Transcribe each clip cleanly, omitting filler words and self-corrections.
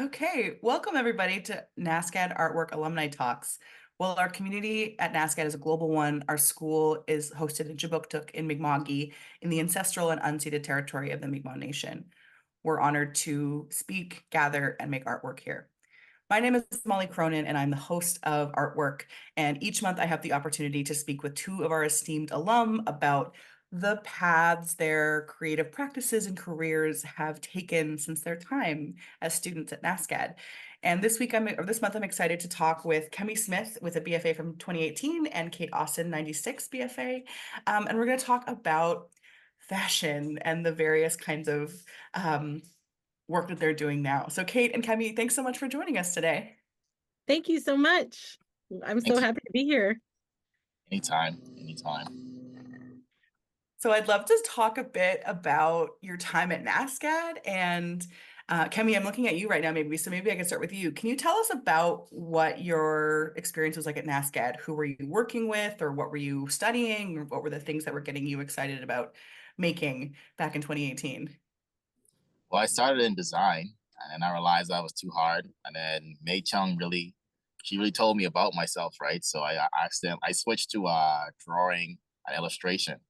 Okay, welcome everybody to NASCAD Artwork Alumni Talks. Well, our community at NASCAD is a global one. Our school is hosted in Jabuktuk in Mi'kma'ki in the ancestral and unceded territory of the Mi'kmaq Nation. We're honored to speak, gather, and make artwork here. My name is Molly Cronin, and I'm the host of Artwork. And each month I have the opportunity to speak with two of our esteemed alum about the paths their creative practices and careers have taken since their time as students at NASCAD. And this month I'm excited to talk with Kemmy Smith with a BFA from 2018 and Kate Austin 96 BFA. And we're going to talk about fashion and the various kinds of work that they're doing now. So Kate and Kemmy, thanks so much for joining us today. Thank you so much. I'm so Thank you. happy to be here. Anytime, anytime. So I'd love to talk a bit about your time at NASCAD. And Kemmy, I'm looking at you right now, maybe I can start with you. Can you tell us about what your experience was like at NASCAD? Who were you working with, or what were you studying, or what were the things that were getting you excited about making back in 2018? Well, I started in design, and then I realized that was too hard. And then Mei Chung she really told me about myself, right? So I switched to drawing and illustration.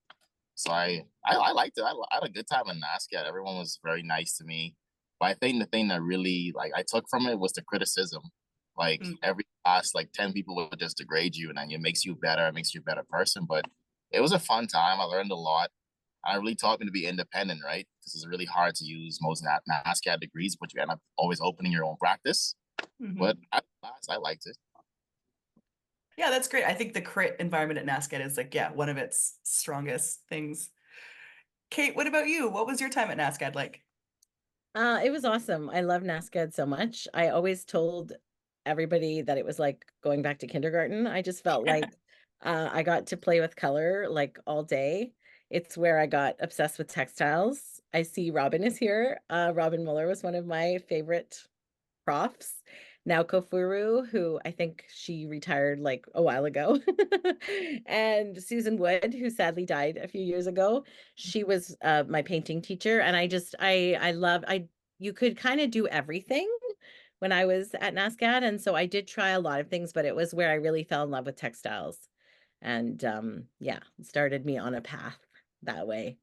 So I liked it. I had a good time in NASCAD. Everyone was very nice to me. But I think the thing that really like I took from it was the criticism. Like Mm. every class, like 10 people would just degrade you, and then it makes you better, it makes you a better person. But it was a fun time. I learned a lot. I really taught me to be independent, right? Because it's really hard to use most NASCAD degrees, but you end up always opening your own practice. But Mhm. at last, I liked it. Yeah, that's great. I think the crit environment at NASCAD is like, yeah, one of its strongest things. Kate, what about you? What was your time at NASCAD like? It was awesome. I love NASCAD so much. I always told everybody that it was like going back to kindergarten. I just felt like I got to play with color like all day. It's where I got obsessed with textiles. I see Robin is here. Robin Muller was one of my favorite profs. Now Kofuru, who I think she retired like a while ago, and Susan Wood, who sadly died a few years ago. She was my painting teacher, and I love I you could kind of do everything when I was at NASCAD, and so I did try a lot of things, but it was where I really fell in love with textiles, and yeah, started me on a path that way.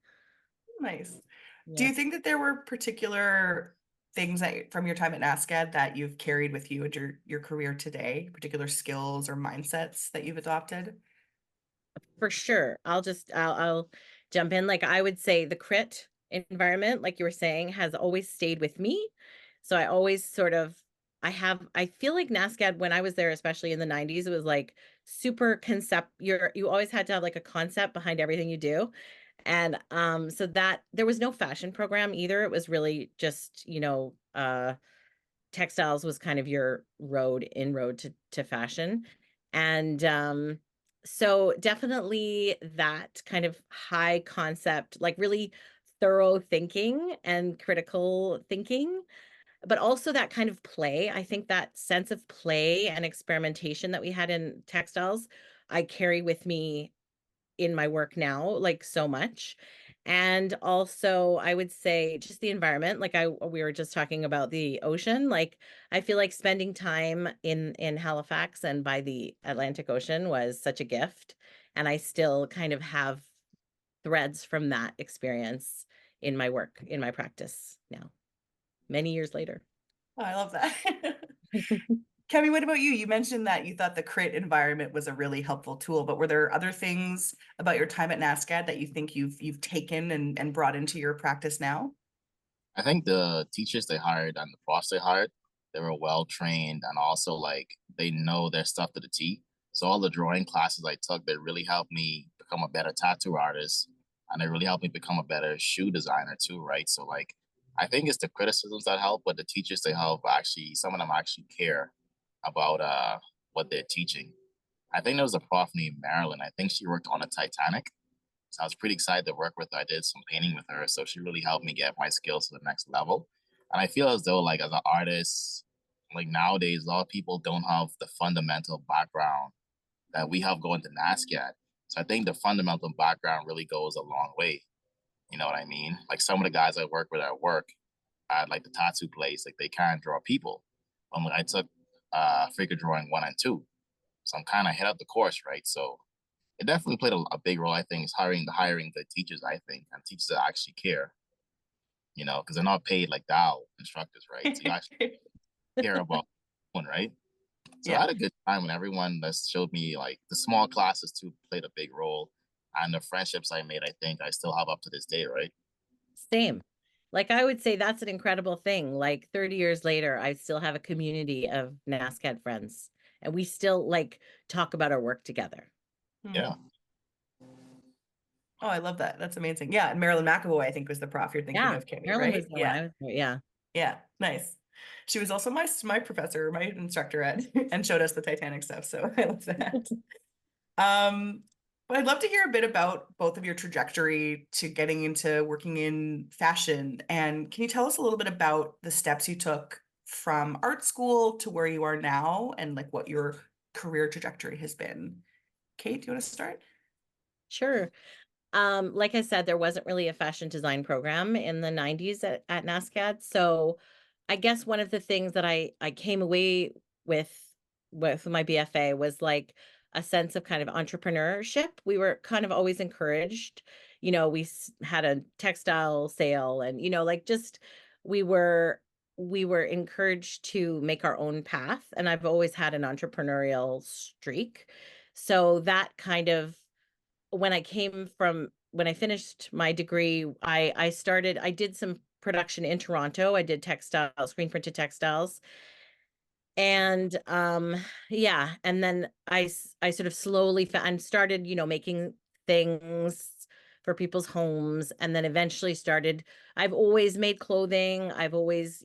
Nice. Do Yeah. you think that there were particular things that from your time at NASCAD that you've carried with you into your career today, particular skills or mindsets that you've adopted? For sure. I'll jump in. Like I would say the crit environment, like you were saying, has always stayed with me. So I always sort of I feel like NASCAD when I was there, especially in the 90s, it was like super concept you always had to have like a concept behind everything you do. And so that there was no fashion program either. It was really just, textiles was kind of your inroad to fashion. And so definitely that kind of high concept, like really thorough thinking and critical thinking, but also that kind of play. I think that sense of play and experimentation that we had in textiles, I carry with me in my work now, like so much. And also, I would say just the environment. We were just talking about the ocean. Like I feel like spending time in Halifax and by the Atlantic Ocean was such a gift. And I still kind of have threads from that experience in my work, in my practice now, many years later. Oh, I love that. Kevin, what about you? You mentioned that you thought the crit environment was a really helpful tool, but were there other things about your time at NASCAD that you think you've taken and brought into your practice now? I think the teachers they hired and the profs they hired, they were well trained and also like they know their stuff to the T. So all the drawing classes I took, they really helped me become a better tattoo artist, and they really helped me become a better shoe designer too, right? So like I think it's the criticisms that help, but the teachers they help actually some of them actually care about what they're teaching. I think there was a prof named Marilyn. I think she worked on a Titanic. So I was pretty excited to work with her. I did some painting with her. So she really helped me get my skills to the next level. And I feel as though like as an artist, like nowadays, a lot of people don't have the fundamental background that we have going to NASCAD. So I think the fundamental background really goes a long way. You know what I mean? Like some of the guys I work with at work, at like the tattoo place, like they can't draw people. I took figure drawing 1 and 2, so I'm kind of ahead of the course, right? So it definitely played a big role. I think is hiring good teachers. I think, and teachers that actually care, because they're not paid like Dow instructors, right? So you actually care about one, right? So I Yeah. had a good time when everyone that showed me like the small classes too played a big role, and the friendships I made, I think I still have up to this day, right? Same. Like I would say that's an incredible thing. Like 30 years later, I still have a community of NASCAD friends and we still like talk about our work together. Yeah. Oh, I love that. That's amazing. Yeah, and Marilyn McAvoy, I think, was the prof you're thinking Yeah. of, Kimmy, Marilyn was right? there when Yeah. I was there. Yeah. Yeah. Nice. She was also my professor, my instructor at and showed us the Titanic stuff. So I love that. Um, but I'd love to hear a bit about both of your trajectory to getting into working in fashion. And can you tell us a little bit about the steps you took from art school to where you are now and like what your career trajectory has been? Kate, do you want to start? Sure. Like I said, there wasn't really a fashion design program in the 90s at NASCAD. So I guess one of the things that I came away with with my BFA was like a sense of kind of entrepreneurship. We were kind of always encouraged, we had a textile sale and like just we were we were encouraged to make our own path, and I've always had an entrepreneurial streak. So that kind of when I finished my degree, I did some production in Toronto. I did screen printed textiles. And yeah, and then I sort of slowly and started, making things for people's homes, and then eventually started I've always made clothing. I've always,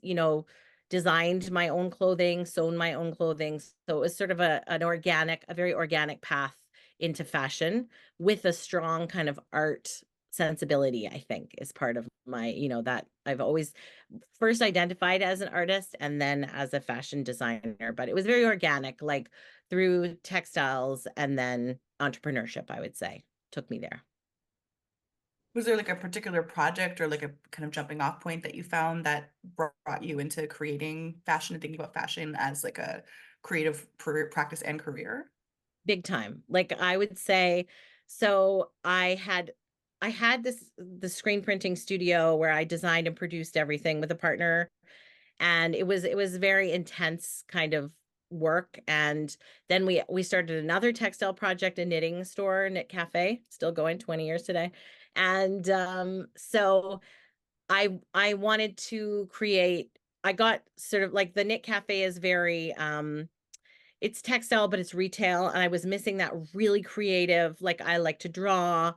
designed my own clothing, sewn my own clothing. So it was sort of a very organic path into fashion with a strong kind of art sensibility, I think, is part of my, that I've always first identified as an artist and then as a fashion designer, but it was very organic, like through textiles and then entrepreneurship, I would say, took me there. Was there like a particular project or like a kind of jumping off point that you found that brought you into creating fashion and thinking about fashion as like a creative practice and career? Big time. Like I would say, so I had the screen printing studio where I designed and produced everything with a partner, and it was very intense kind of work. And then we started another textile project, a knitting store, Knit Cafe, still going 20 years today. And so I wanted to create, I got sort of like the Knit Cafe is very it's textile, but it's retail. And I was missing that really creative, like I like to draw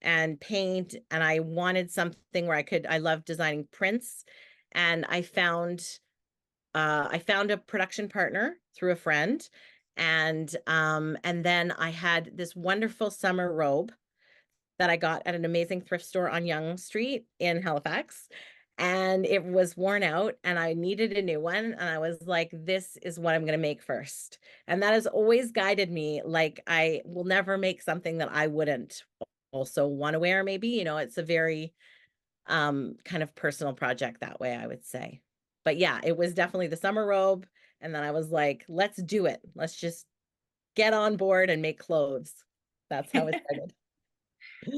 and paint. And I wanted something where I love designing prints. And I found a production partner through a friend. And then I had this wonderful summer robe that I got at an amazing thrift store on Yonge Street in Halifax. And it was worn out and I needed a new one. And I was like, this is what I'm going to make first. And that has always guided me. Like, I will never make something that I wouldn't also want to wear, maybe. It's a very kind of personal project that way, I would say. But yeah, it was definitely the summer robe. And then I was like, let's do it. Let's just get on board and make clothes. That's how it started.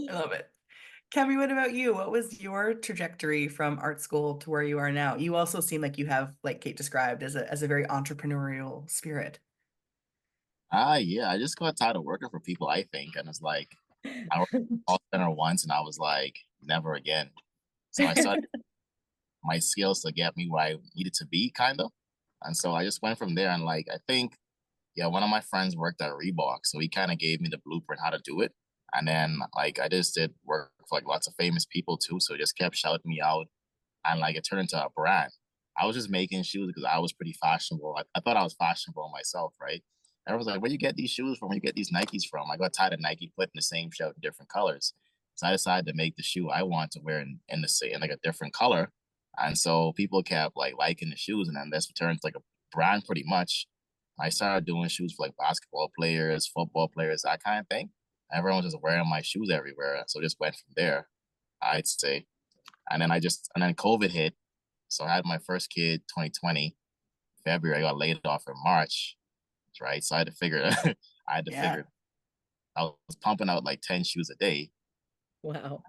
I love it. Kemi, what about you? What was your trajectory from art school to where you are now? You also seem like you have, like Kate described, as a very entrepreneurial spirit. Yeah, I just got tired of working for people, I think. And it's like, I worked at a call center once and I was like, never again. So I started my skills to get me where I needed to be, kind of. And so I just went from there. And like, I think, yeah, one of my friends worked at Reebok. So he kind of gave me the blueprint how to do it. And then like, I just did work for like lots of famous people too. So he just kept shouting me out. And like, it turned into a brand. I was just making shoes because I was pretty fashionable. I thought I was fashionable myself, right? Everyone was like, where you get these shoes from? Where you get these Nikes from? I got tired of Nike putting the same shoe in different colors. So I decided to make the shoe I want to wear in the same, in like a different color. And so people kept like liking the shoes, and then this turned like a brand pretty much. I started doing shoes for like basketball players, football players, that kind of thing. Everyone was just wearing my shoes everywhere. So just went from there, I'd say. And then COVID hit, So I had my first kid 2020 February. I got laid off in March, right? So I had to figure I had to Yeah. figure I was pumping out like 10 shoes a day. Wow.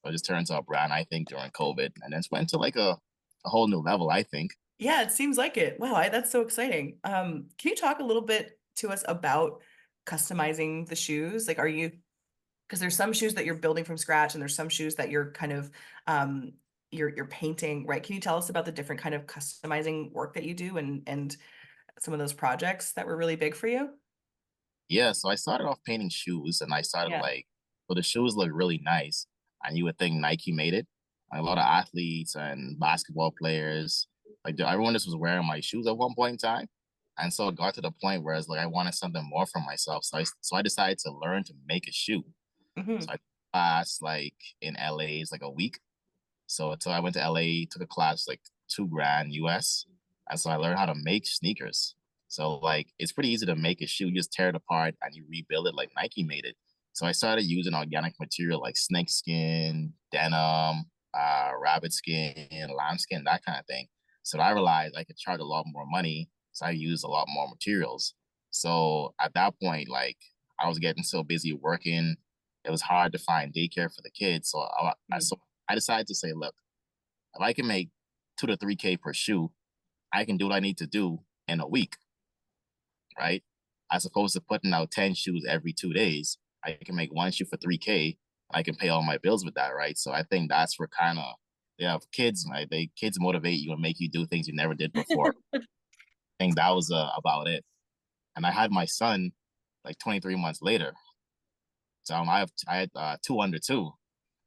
So I just turned to a brand, I think, during COVID, and then went to like a whole new level, I think. Yeah, it seems like it. Wow, that's so exciting. Can you talk a little bit to us about customizing the shoes? Like, are you, because there's some shoes that you're building from scratch and there's some shoes that you're kind of you're painting, right? Can you tell us about the different kind of customizing work that you do and some of those projects that were really big for you? Yeah, so I started off painting shoes, and I started Yeah. like, well, the shoes look really nice, and you would think Nike made it. Like, a lot of athletes and basketball players, like everyone just was wearing my shoes at one point in time, and so it got to the point where it's like I wanted something more for myself. So I decided to learn to make a shoe. So Hmm. I took a class like in LA, it's like a week. So until I went to LA, took a class like 2 grand US. And so I learned how to make sneakers. So like it's pretty easy to make a shoe. You just tear it apart and you rebuild it like Nike made it. So I started using organic material like snake skin, denim, rabbit skin, lambskin, that kind of thing. So I realized I could charge a lot more money. So I used a lot more materials. So at that point, like I was getting so busy working, it was hard to find daycare for the kids. So I decided to say, look, if I can make 2 to 3K per shoe, I can do what I need to do in a week, right? As opposed to putting out 10 shoes every 2 days, I can make one shoe for 3K. I can pay all my bills with that, right? So I think that's where kind of they have kids, right? Kids motivate you and make you do things you never did before. I think that was about it. And I had my son like 23 months later. So I had 2 under 2.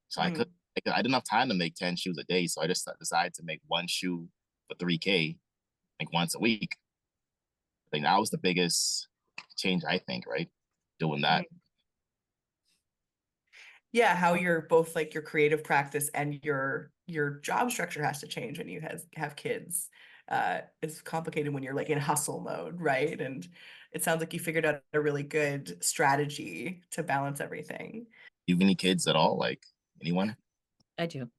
So Mm. I didn't have time to make 10 shoes a day. So I just decided to make one shoe for 3K, like once a week. I think that was the biggest change, I think, right? Doing that. Mhm. Yeah, how you're both like your creative practice and your job structure has to change when you have kids. It's complicated when you're like in hustle mode, right? And it sounds like you figured out a really good strategy to balance everything. You have any kids at all? Like anyone? I do.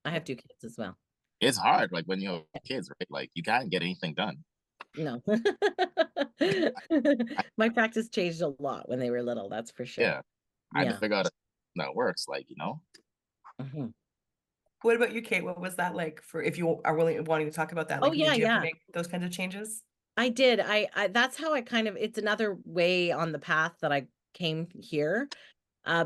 I have 2 kids as well. It's hard, like when you have kids, right? Like you can't get anything done. No. I, My practice changed a lot when they were little, that's for sure. yeah, I had to Yeah. figure out how that works, like. Mhm. What about you, Kate? What was that like for if you are wanting to talk about that? Oh, Like, yeah, did you have to yeah. make those kinds of changes? I did. I that's how I kind of it's another way on the path that I came here.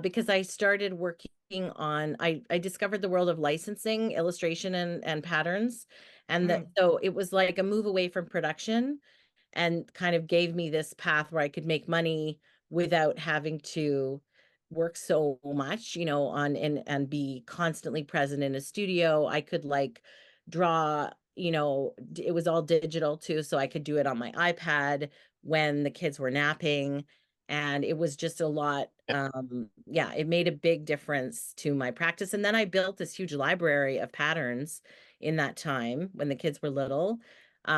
Because I started working on I discovered the world of licensing, illustration and patterns. And that Mm, so it was like a move away from production and kind of gave me this path where I could make money without having to work so much, on and be constantly present in a studio. I could like draw, it was all digital too, so I could do it on my iPad when the kids were napping. And it was just a lot. Yeah, it made a big difference to my practice. And then I built this huge library of patterns in that time when the kids were little,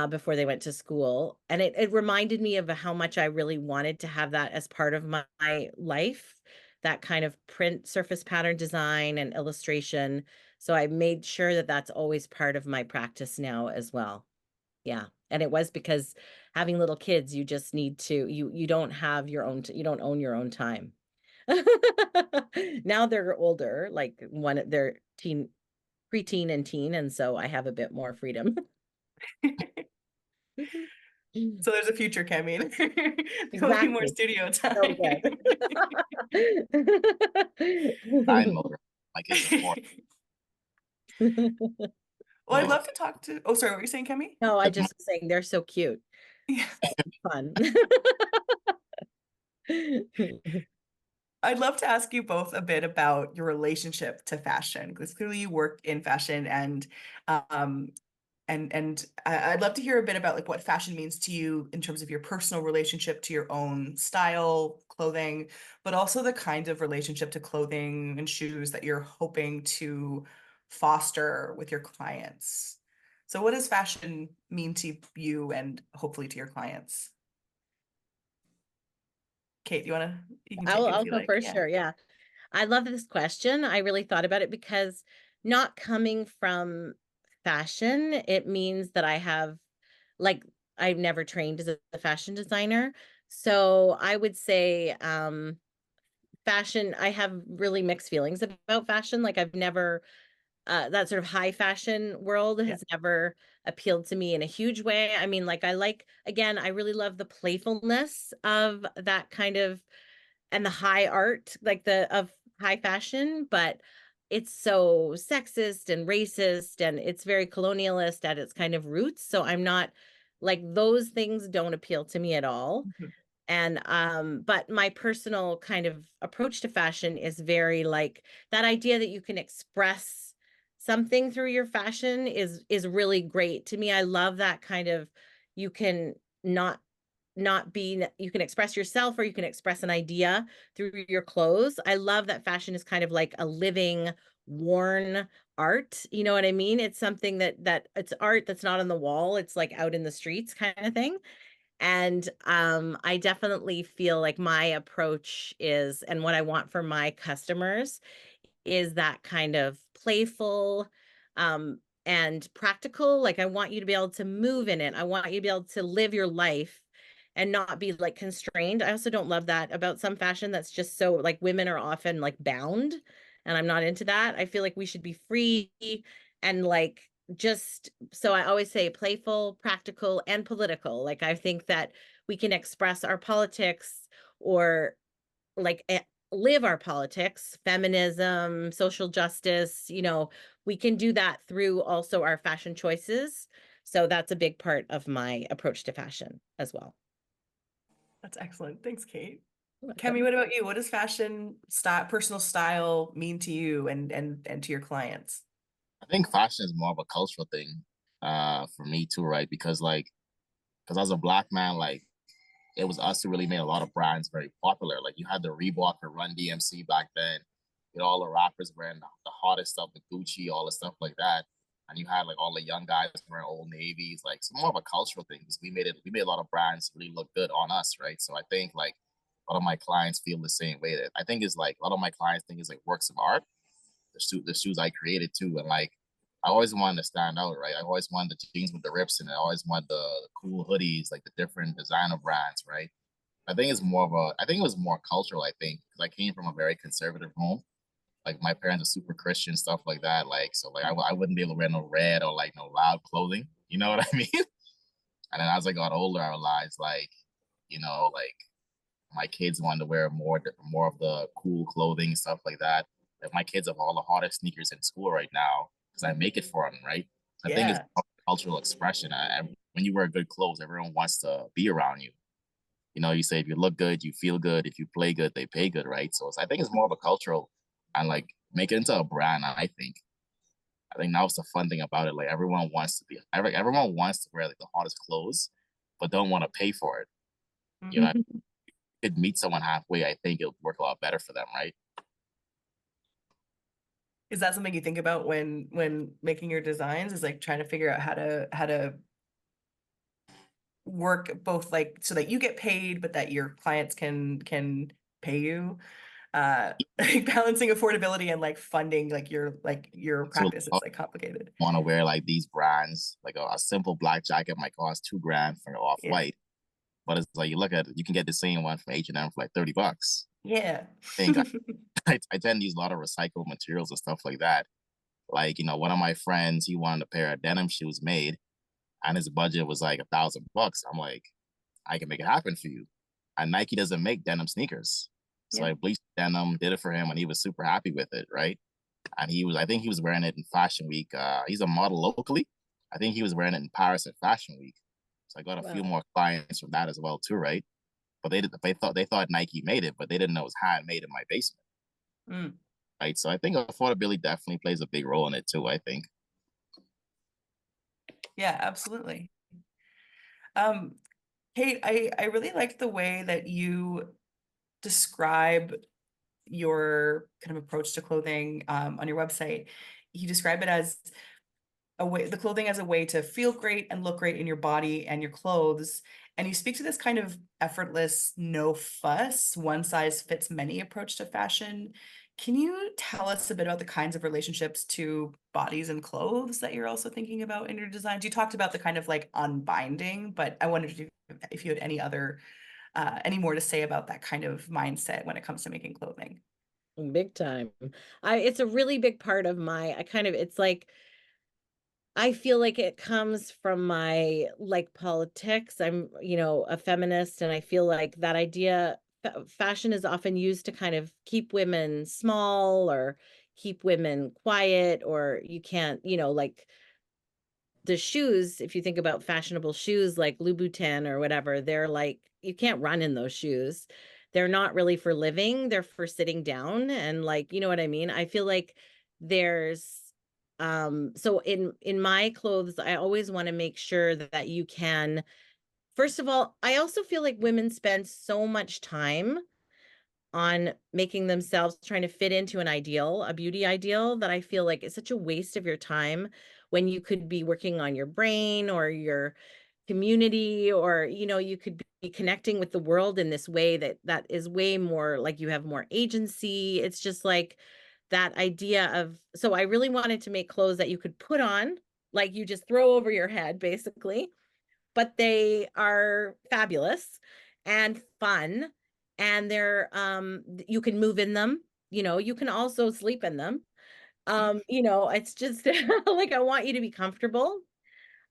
before they went to school. And it reminded me of how much I really wanted to have that as part of my life, that kind of print surface pattern design and illustration. So I made sure that that's always part of my practice now as well. Yeah. And it was because having little kids, you just need to, you don't have your own, you don't own your own time. Now they're older, like they're preteen and teen. And so I have a bit more freedom. So there's a future, Kemi. There'll be more Exactly. studio So time. Nine good. motor. My kids are 4. Well, I'd So love to talk to. Oh, sorry, what were you saying, Kemi? No, I it's just was saying they're so cute. Yeah. So fun. I'd love to ask you both a bit about your relationship to fashion, because clearly you work in fashion um I'd love to hear a bit about like what fashion means to you in terms of your personal relationship to your own style, clothing, but also the kind of relationship to clothing and shoes that you're hoping to foster with your clients. So what does fashion mean to you and hopefully to your clients? Kate, you can take it if I'll you go like. first, Yeah. sure. Yeah. I love this question. I really thought about it because not coming from fashion, it means that I have, like, I've never trained as a fashion designer. So I would say, fashion, I have really mixed feelings about fashion. Like, I've never, that sort of high fashion world Yeah. has never appealed to me in a huge way. I mean, like, again, I really love the playfulness of that kind of, and the high art, like of high fashion, but it's so sexist and racist and it's very colonialist at its kind of roots. So I'm not, like, those things don't appeal to me at all. Mhm. And but my personal kind of approach to fashion is very, like, that idea that you can express something through your fashion is really great to me. I love that kind of, you can not not be, you can express yourself or you can express an idea through your clothes. I love that fashion is kind of like a living, worn art. You know what I mean? It's something that it's art that's not on the wall. It's like out in the streets kind of thing. And I definitely feel like my approach is, and what I want for my customers is that kind of playful, and practical. Like, I want you to be able to move in it. I want you to be able to live your life and not be, like, constrained. I also don't love that about some fashion that's just so, like, women are often, like, bound, and I'm not into that. I feel like we should be free and, like, just, so I always say playful, practical, and political. Like, I think that we can express our politics, or, like, live our politics, feminism, social justice, we can do that through also our fashion choices. So that's a big part of my approach to fashion as well. That's excellent. Thanks, Kate. You're Kemmy, welcome. what about you? What does fashion style, personal style mean to you and to your clients? I think fashion is more of a cultural thing, for me too, right? Because because as a black man, like it was us who really made a lot of brands very popular. Like you had the Reebok or Run DMC back then. You know, all the rappers wearing the hottest stuff, the Gucci, all the stuff like that. And you had like all the young guys wearing Old Navies. Like it's more of a cultural thing because we made a lot of brands really look good on us, right? So I think like a lot of my clients feel the same way. That I think is like a lot of my clients think is like works of art. The shoes I created too, and like I always wanted to stand out, right? I always wanted the jeans with the rips, and I always wanted the cool hoodies, like the different designer brands, right? I think it was more cultural, I think, because I came from a very conservative home. Like my parents are super Christian, stuff like that. Like, so like I wouldn't be able to wear no red or like no loud clothing. You know what I mean? And then as I got older, I realized like, like my kids wanted to wear more of the cool clothing, stuff like that. Like my kids have all the hottest sneakers in school right now because I make it for them, right? I think it's Yeah. cultural expression. When you wear good clothes, everyone wants to be around you. You know, you say if you look good, you feel good. If you play good, they pay good, right? So I think it's more of a cultural and like make it into a brand. I think that's the fun thing about it. Like everyone wants to wear like the hottest clothes, but don't want to pay for it. You know, could meet someone halfway, I think it'll work a lot better for them, right? Is that something you think about when making your designs? Is like trying to figure out how to work both, like so that you get paid, but that your clients can pay you? Like balancing affordability and like funding like your So practice I is like complicated. want to wear like these brands, like a simple black jacket might cost 2 grand for off Yeah. white, but it's like you look at it, you can get the same one from H&M for like $30. Yeah. I think I tend to use a lot of recycled materials and stuff like that. Like, one of my friends, he wanted a pair of denim shoes made, and his budget was like $1,000. I'm like, I can make it happen for you. And Nike doesn't make denim sneakers. So Yeah. I bleached denim, did it for him, and he was super happy with it, right? And I think he was wearing it in Fashion Week. He's a model locally. I think he was wearing it in Paris at Fashion Week. So I got a few Wow. more clients from that as well too, right? But they thought Nike made it, but they didn't know it was handmade in my basement, Mm. right? So I think affordability definitely plays a big role in it too. I think. Yeah, absolutely. Um, Kate, I really like the way that you describe your kind of approach to clothing on your website. You describe it as the clothing as a way to feel great and look great in your body and your clothes. And you speak to this kind of effortless, no fuss, one size fits many approach to fashion. Can you tell us a bit about the kinds of relationships to bodies and clothes that you're also thinking about in your designs? You talked about the kind of like unbinding, but I wondered if you had any other any more to say about that kind of mindset when it comes to making clothing. Big time. It's a really big part of my, I kind of, it's like, I feel like it comes from my like politics. I'm, a feminist, and I feel like that idea, fashion is often used to kind of keep women small or keep women quiet, or you can't, like the shoes, if you think about fashionable shoes like Louboutin or whatever, they're like, you can't run in those shoes. They're not really for living, they're for sitting down. And like, you know what I mean? I feel like there's so in my clothes, I always want to make sure that you can, first of all, I also feel like women spend so much time on making themselves trying to fit into an ideal, a beauty ideal, that I feel like it's such a waste of your time when you could be working on your brain or your community, or you could be connecting with the world in this way that is way more like you have more agency. It's just like that idea of, so I really wanted to make clothes that you could put on, like you just throw over your head basically, but they are fabulous and fun, and they're you can move in them, you can also sleep in them. It's just like I want you to be comfortable.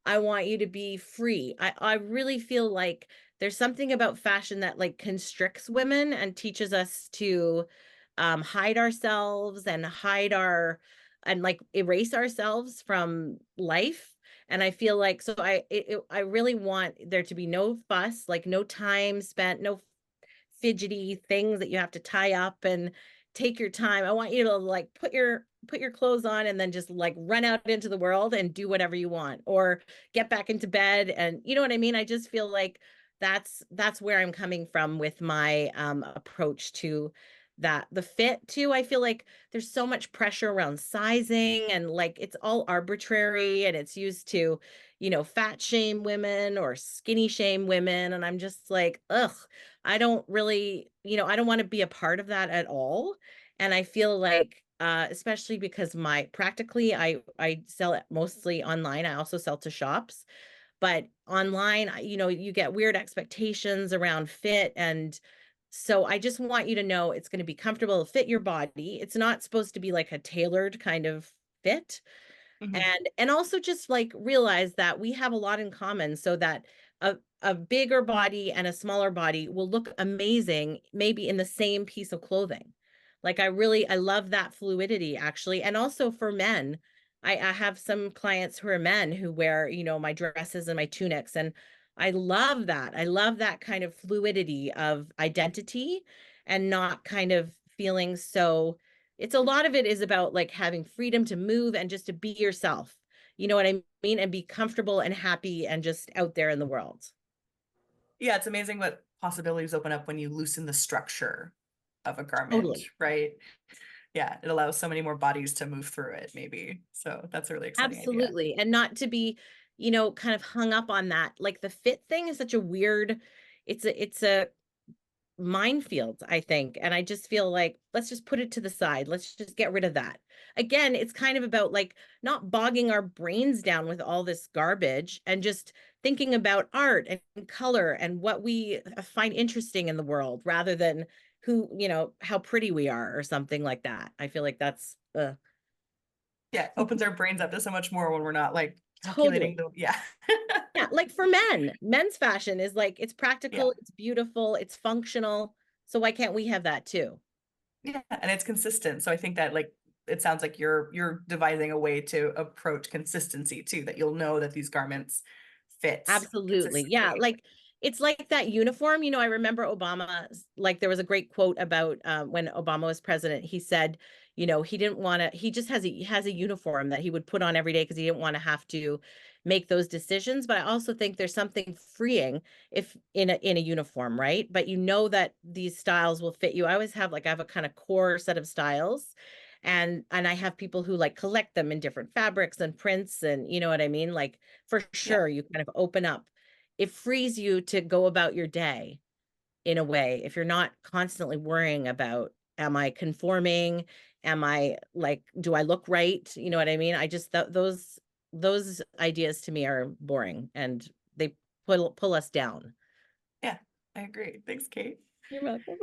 I want you to be free. I really feel like there's something about fashion that like constricts women and teaches us to hide ourselves and hide our and like erase ourselves from life. And I feel like, so I really want there to be no fuss, like no time spent, no fidgety things that you have to tie up and take your time. I want you to like put your clothes on and then just like run out into the world and do whatever you want, or get back into bed, and you know what I mean? I just feel like that's where I'm coming from with my approach to that. The fit too, I feel like there's so much pressure around sizing, and like it's all arbitrary, and it's used to, fat shame women or skinny shame women, and I'm just like, ugh, I don't really, I don't want to be a part of that at all. And I feel like, especially because I sell it mostly online. I also sell to shops, but online, you get weird expectations around fit. And so I just want you to know it's going to be comfortable to fit your body. It's not supposed to be like a tailored kind of fit. Mhm. And also just like realize that we have a lot in common, so that a bigger body and a smaller body will look amazing maybe in the same piece of clothing. Like I love that fluidity actually. And also for men, I have some clients who are men who wear, my dresses and my tunics, and I love that. I love that kind of fluidity of identity, and not kind of feeling so, it's a lot of it is about like having freedom to move and just to be yourself. You know what I mean? And be comfortable and happy and just out there in the world. Yeah, it's amazing what possibilities open up when you loosen the structure of a garment, Totally. right? Yeah, it allows so many more bodies to move through it, maybe. So that's a really exciting idea. Absolutely. And not to be, kind of hung up on that. Like the fit thing is such a weird, it's a minefield, I think. And I just feel like, let's just put it to the side. Let's just get rid of that. Again, it's kind of about like not bogging our brains down with all this garbage, and just thinking about art and color and what we find interesting in the world, rather than how pretty we are or something like that. I feel like that's Yeah, it opens our brains up to so much more when we're not like calculating totally. the, yeah. Yeah, like for men, men's fashion is like it's Yeah. practical, it's beautiful, it's functional. So why can't we have that too? Yeah, and it's consistent. So I think that like it sounds like you're devising a way to approach consistency too, that you'll know that these garments fit Absolutely. Yeah. consistently. Like it's like that uniform. I remember Obama, like there was a great quote about when Obama was president. He said, he didn't want to, he just has a uniform that he would put on every day because he didn't want to have to make those decisions. But I also think there's something freeing if in a uniform, right? But you know that these styles will fit you. I have a kind of core set of styles. And I have people who like collect them in different fabrics and prints, and you know what I mean? Like for Yeah. sure you kind of open up, it frees you to go about your day in a way if you're not constantly worrying about am I conforming? Am I like, do I look right? You know what I mean? I just, those ideas to me are boring, and they pull us down. Yeah, I agree. Thanks, Kate. You're welcome.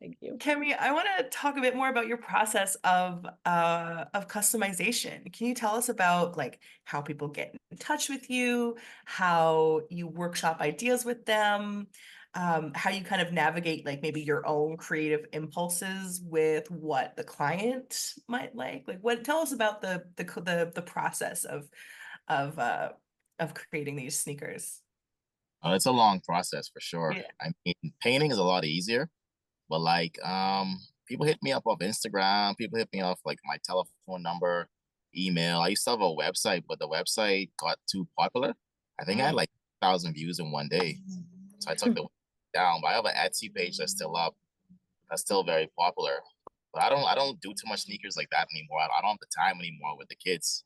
Thank you. Kemmy, I want to talk a bit more about your process of customization. Can you tell us about like how people get in touch with you, how you workshop ideas with them, how you kind of navigate like maybe your own creative impulses with what the client might like? Like what tell us about the process of uh of creating these sneakers. It's a long process for sure. Yeah. I mean, painting is a lot easier, but like people hit me up off Instagram, people hit me off like my telephone number, email. I used to have a website, but the website got too popular. I think I had Mm. like 1,000 views in one day. So I took the down. But I have an Etsy page that's still up. That's still very popular. But I don't do too much sneakers like that anymore. I don't have the time anymore with the kids,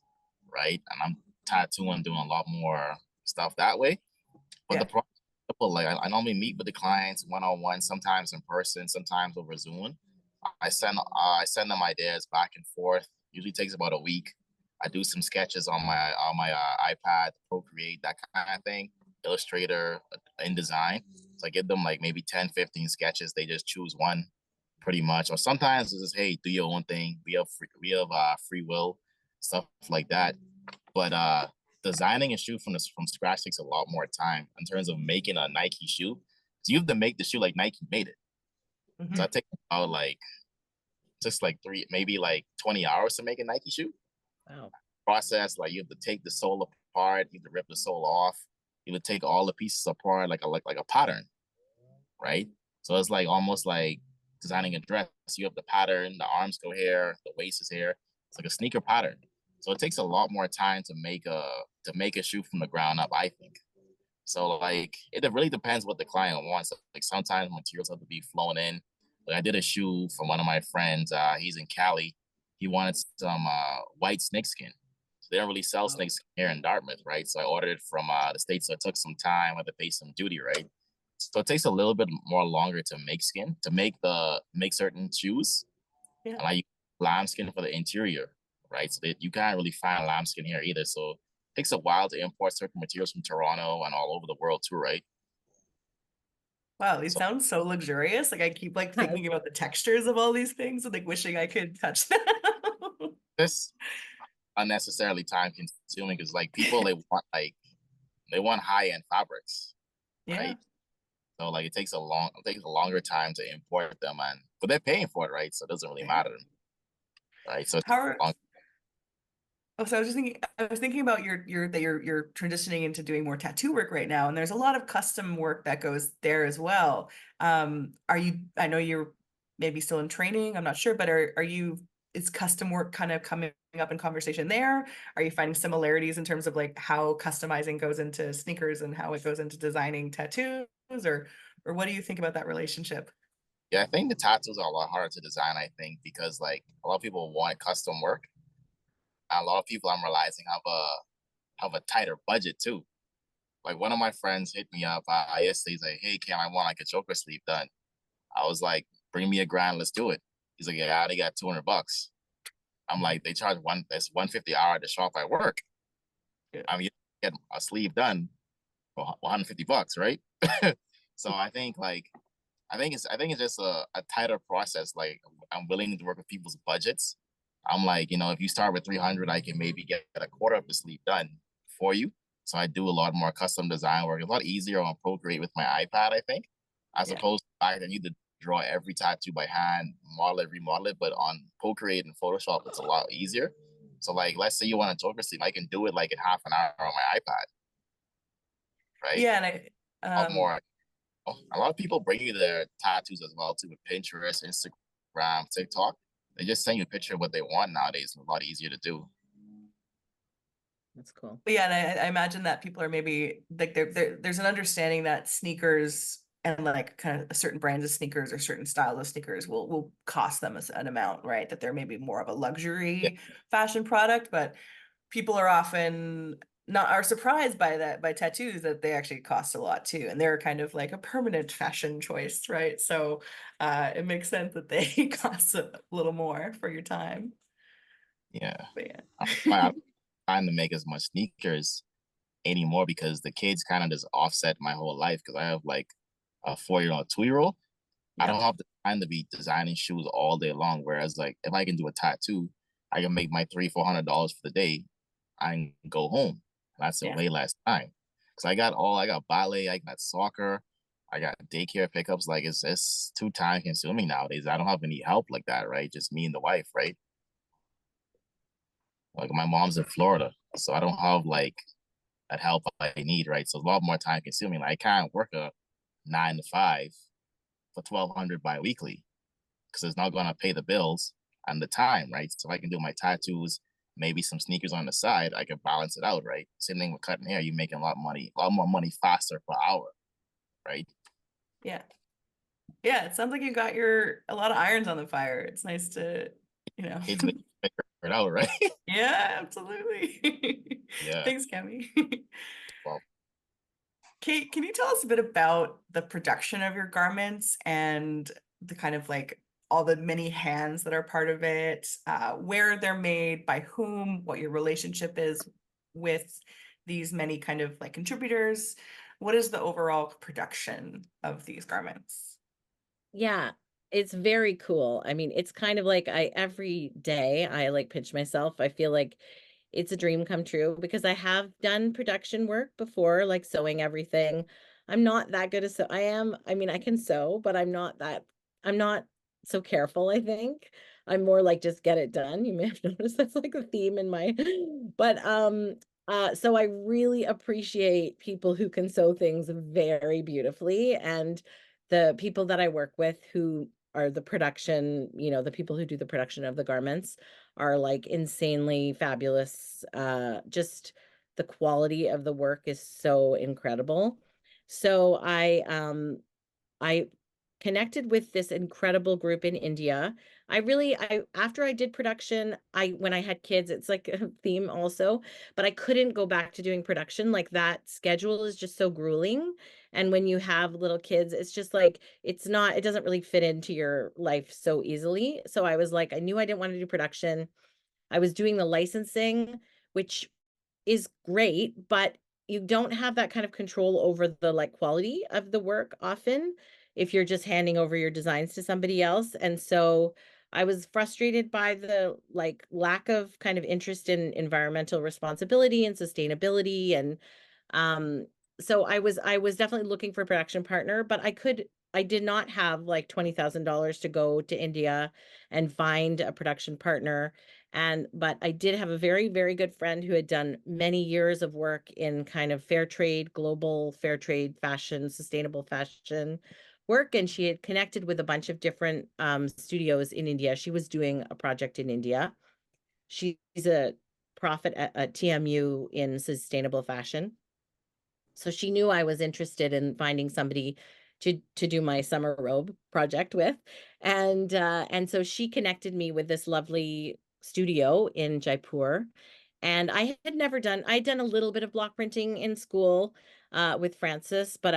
right? And I'm tattooing, doing a lot more stuff that way. But the Yeah. problem, like I normally meet with the clients one on one, sometimes in person, sometimes over Zoom. I send them ideas back and forth. Usually takes about a week. I do some sketches on my iPad, Procreate, that kind of thing, Illustrator, InDesign. So I give them like maybe 10, 15 sketches. They just choose one, pretty much. Or sometimes it's just, hey, do your own thing. We have free will, stuff like that. But designing a shoe from scratch takes a lot more time in terms of making a Nike shoe. So you have to make the shoe like Nike made it. So I Mhm. take about like just like maybe like 20 hours to make a Nike shoe. Wow. Process, like you have to take the sole apart, you have to rip the sole off, you have to take all the pieces apart like a pattern, right? So it's like almost like designing a dress. You have the pattern, the arms go here, the waist is here. It's like a sneaker pattern. So it takes a lot more time to make a shoe from the ground up, I think. So like it really depends what the client wants. Like sometimes materials have to be flown in. Like I did a shoe from one of my friends. He's in Cali. He wanted some white snakeskin. So they don't really sell Wow. snakeskin here in Dartmouth, right? So I ordered it from the States. So it took some time. I had to pay some duty, right? So it takes a little bit more longer to make skin, to make certain shoes. Yeah. And I use lambskin for the interior, right? So that you can't really find lambskin here either. So it takes a while to import certain materials from Toronto and all over the world too, right? Wow, these So sound so luxurious. Like I keep like thinking about the textures of all these things and like wishing I could touch them. this unnecessarily time consuming because like people they want high end fabrics, Yeah. right? So like it takes a longer time to import them, and but they're paying for it, right? So it doesn't really Yeah. matter, right? So it's How are, long. oh, so I was thinking about you're transitioning into doing more tattoo work right now, and there's a lot of custom work that goes there as well. I know you're maybe still in training, I'm not sure, but is custom work kind of coming up in conversation there? Are you finding similarities in terms of like how customizing goes into sneakers and how it goes into designing tattoos, or what do you think about that relationship? Yeah, I think the tattoos are a lot harder to design. I think because like a lot of people want custom work, and a lot of people I'm realizing have a tighter budget too. Like one of my friends hit me up yesterday. He's like, "Hey, Cam, I want like a Joker sleeve done." I was like, "Bring me a grand, let's do it." He's like, "Yeah, they got $200." I'm like, "They charge that's 150 hour at the shop I work. Yeah. I mean, you get a sleeve done for $150, right?" So I think it's just a tighter process. Like I'm willing to work with people's budgets. I'm like, if you start with 300, I can maybe get a quarter of the sleeve done for you. So I do a lot more custom design work. It's a lot easier on Procreate with my iPad, I think, as Yeah. opposed to I need to draw every tattoo by hand, remodel it. But on Procreate and Photoshop, it's a lot easier. So like, let's say you want a Joker sleeve, I can do it like in half an hour on my iPad, right? Yeah, and A lot more. A lot of people bring you their tattoos as well too with Pinterest, Instagram, TikTok. They just send you a picture of what they want nowadays. It's a lot easier to do. That's cool. But yeah, and I imagine that people are maybe like there's an understanding that sneakers and like kind of certain brands of sneakers or certain styles of sneakers will cost them an amount, right? That they're maybe more of a Yeah, luxury fashion product, but people are often not are surprised by that, by tattoos, that they actually cost a lot too, and they're kind of like a permanent fashion choice, right? So it makes sense that they cost a little more for your time. Yeah. But I'm yeah. trying to make as much sneakers anymore because the kids kind of just offset my whole life because I have like a 4-year-old, 2-year-old. I Yeah. don't have the time to be designing shoes all day long. Whereas like if I can do a tattoo, I can make my $300-400 for the day. I can go home. And that's a Yeah. way less time. Cause I got ballet, I got soccer, I got daycare pickups. Like it's too time consuming nowadays. I don't have any help like that, right? Just me and the wife, right? Like my mom's in Florida, so I don't have like that help I need, right? So it's a lot more time consuming. Like, I can't work a 9 to 5 for 1,200 biweekly because it's not gonna pay the bills and the time, right? So if I can do my tattoos, maybe some sneakers on the side, I can balance it out, right? Same thing with cutting hair. You're making a lot more money faster per hour, right? Yeah. Yeah, it sounds like you got your a lot of irons on the fire. It's nice to, you know. Kids make it out, right? Yeah, absolutely. Yeah. Thanks, Kemmy. Well, Kate, can you tell us a bit about the production of your garments and the kind of like all the many hands that are part of it, where they're made, by whom, what your relationship is with these many kind of like contributors? What is the overall production of these garments? Yeah, it's very cool. I mean, it's kind of like every day I like pinch myself. I feel like it's a dream come true because I have done production work before, like sewing everything. I'm not that good at sew. I mean, I can sew, but I'm not so careful, I think. I'm more like just get it done. You may have noticed that's like a theme in my, but so I really appreciate people who can sew things very beautifully, and the people that I work with who are the production, the people who do the production of the garments are like insanely fabulous. Just the quality of the work is so incredible. So I connected with this incredible group in India. I after I did production, when I had kids, it's like a theme also, but I couldn't go back to doing production. Like that schedule is just so grueling. And when you have little kids, it's just like it doesn't really fit into your life so easily. So I was like, I knew I didn't want to do production. I was doing the licensing, which is great, but you don't have that kind of control over the like quality of the work often if you're just handing over your designs to somebody else. And so I was frustrated by the like lack of kind of interest in environmental responsibility and sustainability. And um so I was definitely looking for a production partner, but I did not have like $20,000 to go to India and find a production partner. But I did have a very, very good friend who had done many years of work in kind of fair trade, global fair trade fashion, sustainable fashion work. And she had connected with a bunch of different studios in India. She was doing a project in India. She's a prophet at TMU in sustainable fashion. So she knew I was interested in finding somebody to do my summer robe project with. And so she connected me with this lovely studio in Jaipur. And I'd done a little bit of block printing in school with Francis, but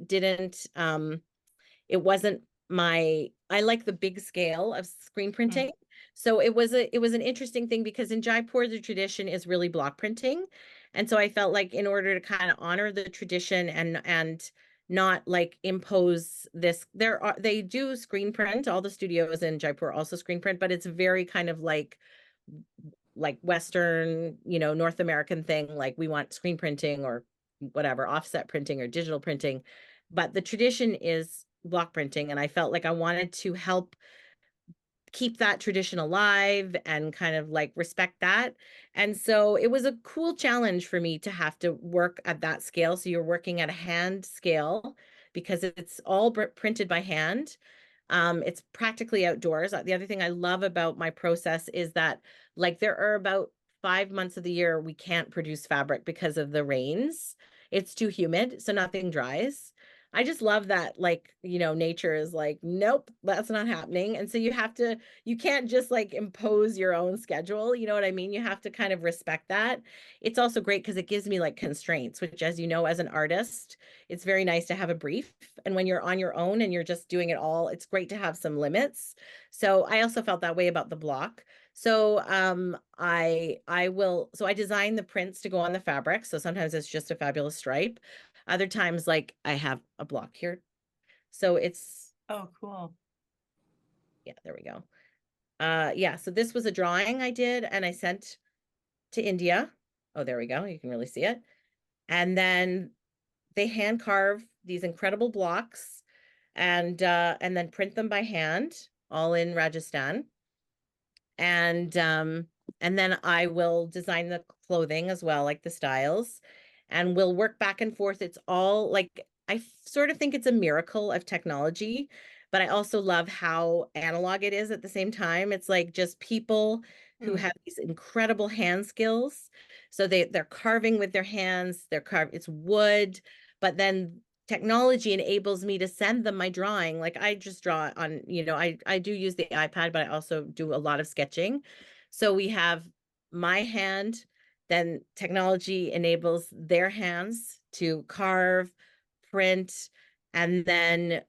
didn't it wasn't I like the big scale of screen Mm. printing. So it was an interesting thing because in Jaipur the tradition is really block printing. And so I felt like in order to kind of honor the tradition and not like impose this, they do screen print, all the studios in Jaipur also screen print, but it's very kind of like Western, North American thing, like we want screen printing or whatever, offset printing or digital printing. But the tradition is block printing. And I felt like I wanted to help keep that tradition alive and kind of like respect that. And so it was a cool challenge for me to have to work at that scale. So you're working at a hand scale because it's all printed by hand. It's practically outdoors. The other thing I love about my process is that like there are about 5 months of the year we can't produce fabric because of the rains. It's too humid, so nothing dries. I just love that, like, nature is like, nope, that's not happening. And so you can't just like impose your own schedule. You know what I mean? You have to kind of respect that. It's also great because it gives me like constraints, which, as you know, as an artist, it's very nice to have a brief. And when you're on your own and you're just doing it all, it's great to have some limits. So I also felt that way about the block. So I design the prints to go on the fabric. So sometimes it's just a fabulous stripe. Other times, like I have a block here. So it's, Oh, cool. yeah, there we go. Yeah, so this was a drawing I did and I sent to India. Oh, there we go. You can really see it. And then they hand carve these incredible blocks and then print them by hand, all in Rajasthan. And then I will design the clothing as well, like the styles, and we'll work back and forth. It's all like sort of think it's a miracle of technology, but I also love how analog it is at the same time. It's like just people who Mm. have these incredible hand skills. So they're carving with their hands, it's wood, but then technology enables me to send them my drawing. Like I just draw on, I do use the iPad, but I also do a lot of sketching. So we have my hand, then technology enables their hands to carve, print, and then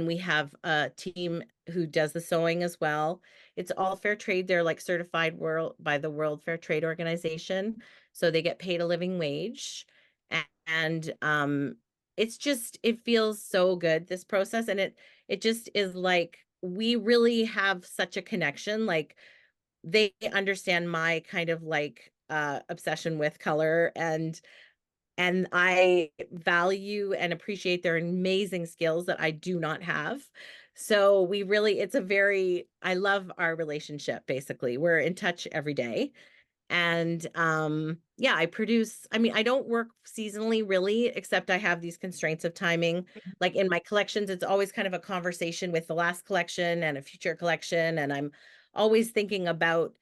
we have a team who does the sewing as well. It's all fair trade. They're like certified by the World Fair Trade Organization. So they get paid a living wage. And it feels so good, this process. And it just is like we really have such a connection. Like they understand my kind of like obsession with color, and I value and appreciate their amazing skills that I do not have. So I love our relationship. Basically, we're in touch every day. And yeah, I don't work seasonally really, except I have these constraints of timing. Like in my collections, it's always kind of a conversation with the last collection and a future collection. And I'm always thinking about,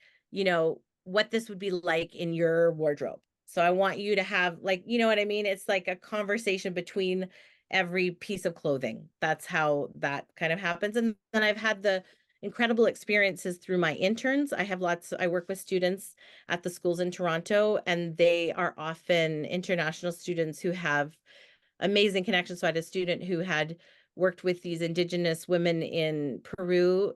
what this would be like in your wardrobe. So I want you to have, like, you know what I mean? It's like a conversation between every piece of clothing. That's how that kind of happens. And then I've had the incredible experiences through my interns. I work with students at the schools in Toronto, and they are often international students who have amazing connections. So I had a student who had worked with these indigenous women in Peru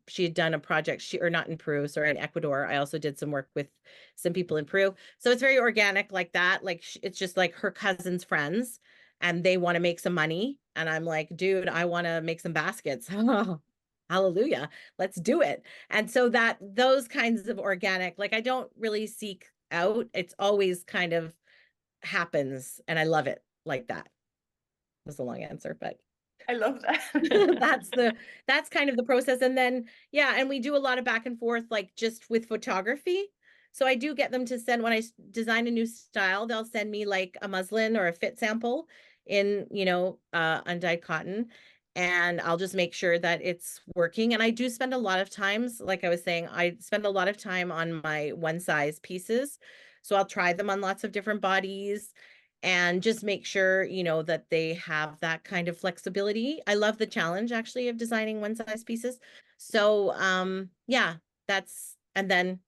she had done a project, or not in Peru, sorry, in Ecuador. I also did some work with some people in Peru. So it's very organic like that. Like it's just like her cousin's friends and they want to make some money. And I'm like, dude, I want to make some baskets. Hallelujah. Let's do it. And so those kinds of organic, like I don't really seek out. It's always kind of happens. And I love it like that. That's a long answer, but I love that. that's kind of the process. And then yeah, and we do a lot of back and forth, like just with photography. So I do get them to send, when I design a new style, they'll send me like a muslin or a fit sample in undyed cotton, and I'll just make sure that it's working. And I do spend a lot of times, like I was saying, I spend a lot of time on my one size pieces, so I'll try them on lots of different bodies and just make sure, that they have that kind of flexibility. I love the challenge actually of designing one size pieces. So, yeah, that's, and then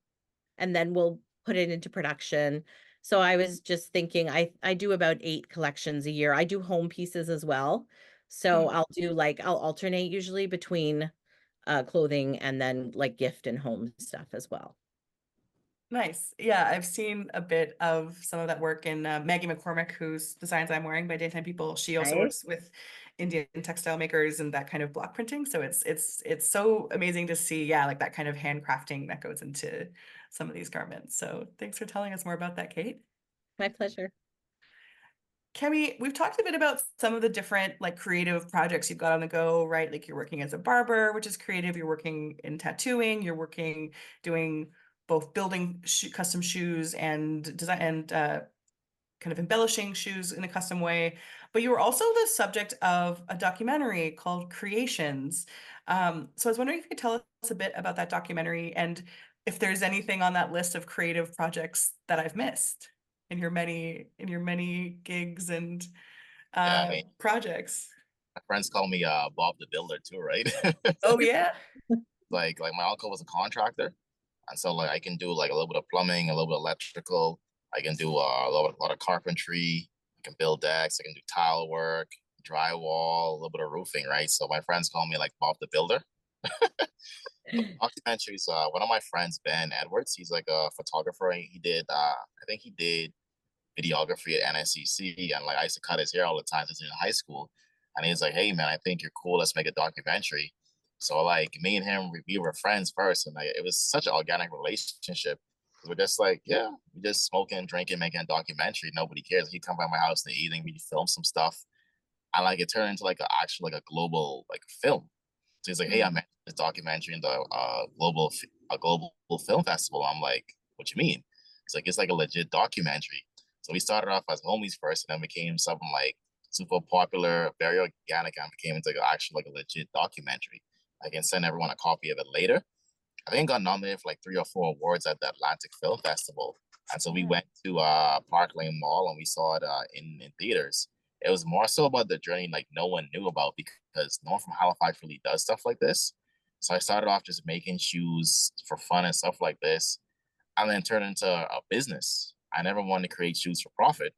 we'll put it into production. So I was just thinking, I do about 8 collections a year. I do home pieces as well. So Mm. I'll alternate usually between clothing and then like gift and home stuff as well. Nice. Yeah, I've seen a bit of some of that work in Maggie McCormick, whose designs I'm wearing by Daytime People. She also Right? works with Indian textile makers and that kind of block printing. So it's so amazing to see, yeah, like that kind of handcrafting that goes into some of these garments. So thanks for telling us more about that, Kate. My pleasure. Kemmy, we've talked a bit about some of the different like creative projects you've got on the go, right? Like you're working as a barber, which is creative. You're working in tattooing. You're working doing both building custom shoes and design and kind of embellishing shoes in a custom way. But you were also the subject of a documentary called Creations. So I was wondering if you could tell us a bit about that documentary and if there's anything on that list of creative projects that I've missed. in your many gigs and Yeah, I mean, projects. my friends call me Bob the Builder too, right? Oh yeah. Like my uncle was a contractor, and so like I can do like a little bit of plumbing, a little bit of electrical. I can do a lot of carpentry. I can build decks. I can do tile work, drywall, a little bit of roofing, right? So my friends call me like Bob the Builder. Documentaries. One of my friends, Ben Edwards, he's like a photographer. He did, I think he did videography at NSCC, and like I used to cut his hair all the time since he was in high school. And he's like, "Hey man, I think you're cool. Let's make a documentary." So like me and him, we were friends first, and like it was such an organic relationship. We're just like, yeah, we just smoking, drinking, making a documentary. Nobody cares. He'd come by my house in the evening, we film some stuff, and like it turned into like a actual like a global like film. So he's like, "Hey, I made this documentary in the global film festival." I'm like, "What you mean?" It's like a legit documentary. So we started off as homies first, and then became something like super popular, very organic, and became into like actual like a legit documentary. I can send everyone a copy of it later. I think it got nominated for like 3 or 4 awards at the Atlantic Film Festival. And so we went to Park Lane Mall and we saw it in theaters. It was more so about the journey like no one knew about because no one from Halifax really does stuff like this. So I started off just making shoes for fun and stuff like this, and then turned into a business. I never wanted to create shoes for profit,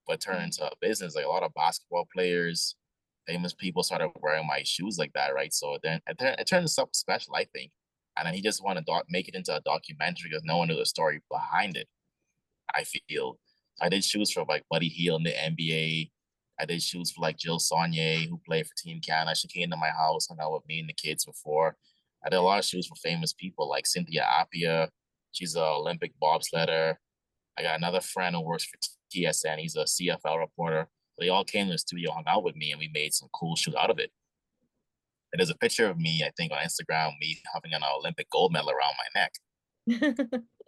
but turned into a business. Like a lot of basketball players, famous people started wearing my shoes like that, right? So then it turned into something special, I think. And then he just wanted to make it into a documentary because no one knew the story behind it. I feel I did shoes for like Buddy Hield in the NBA. I did shoes for like Jill Saunier, who played for Team Canada. She came to my house, hung out with me and the kids before. I did a lot of shoes for famous people like Cynthia Appia. She's an Olympic bobsledder. I got another friend who works for TSN. He's a CFL reporter. They all came to the studio, hung out with me, and we made some cool shoes out of it. And there's a picture of me, I think, on Instagram, me having an Olympic gold medal around my neck.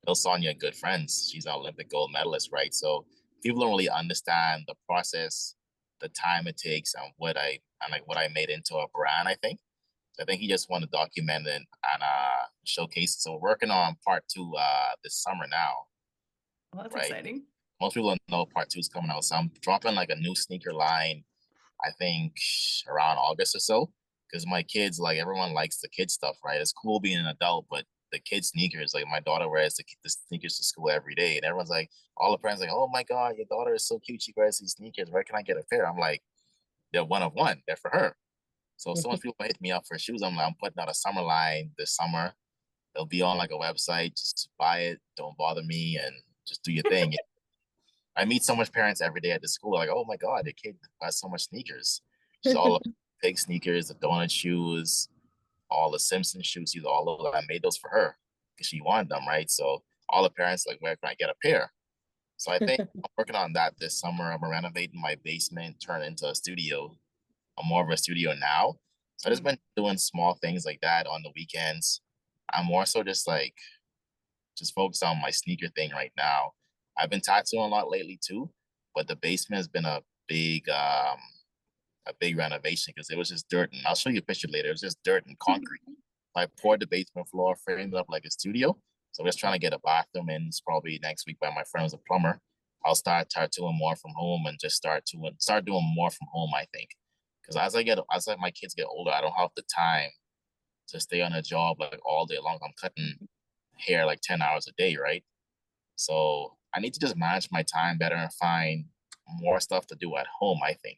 Bill Sonia, good friends. She's an Olympic gold medalist, right? So people don't really understand the process, the time it takes, and what I made into a brand. I think he just wanted to document it and showcase it. So we're working on part 2 this summer now, Well, that's right? exciting. Most people don't know part 2 is coming out. So I'm dropping like a new sneaker line, I think around August or so. Because my kids, like everyone likes the kid stuff, right? It's cool being an adult, but the kid sneakers, like my daughter wears the sneakers to school every day. And everyone's like, all the parents like, "Oh my God, your daughter is so cute. She wears these sneakers. Where can I get a pair?" I'm like, they're one of one. They're for her. So so much people hit me up for shoes. I'm putting out a summer line this summer. They'll be on like a website. Just buy it. Don't bother me and just do your thing. I meet so much parents every day at the school. Like, "Oh my God, the kid has so much sneakers." She's all the big sneakers, the donut shoes, all the Simpson shoes. She's all of them. I made those for her because she wanted them, right? So all the parents like, "Where can I get a pair?" So I think I'm working on that this summer. I'm renovating my basement, turn it into a studio. I'm more of a studio now. So I just been doing small things like that on the weekends. I'm more so just focused on my sneaker thing right now. I've been tattooing a lot lately too, but the basement has been a big renovation because it was just dirt, and I'll show you a picture later. It was just dirt and concrete. I poured the basement floor, framed it up like a studio. So I'm just trying to get a bathroom in. It's probably next week by my friend who's a plumber. I'll start tattooing more from home and just start doing more from home, I think. Because as my kids get older, I don't have the time to stay on a job like all day long. I'm cutting hair like 10 hours a day, right? So I need to just manage my time better and find more stuff to do at home, I think.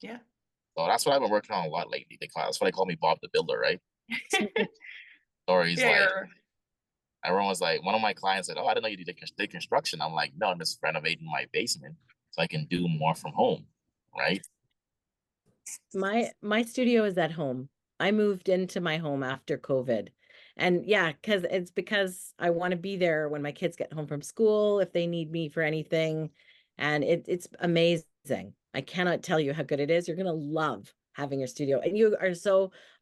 Yeah. So that's what I've been working on a lot lately. That's why they call me Bob the Builder, right? Stories Yeah, like you're everyone was like, one of my clients said, "Oh, I didn't know you did construction." I'm like, "No, I'm just renovating my basement so I can do more from home, right?" My studio is at home. I moved into my home after COVID. And yeah, because I want to be there when my kids get home from school, if they need me for anything. And it's amazing. I cannot tell you how good it is. You're gonna love having your studio. And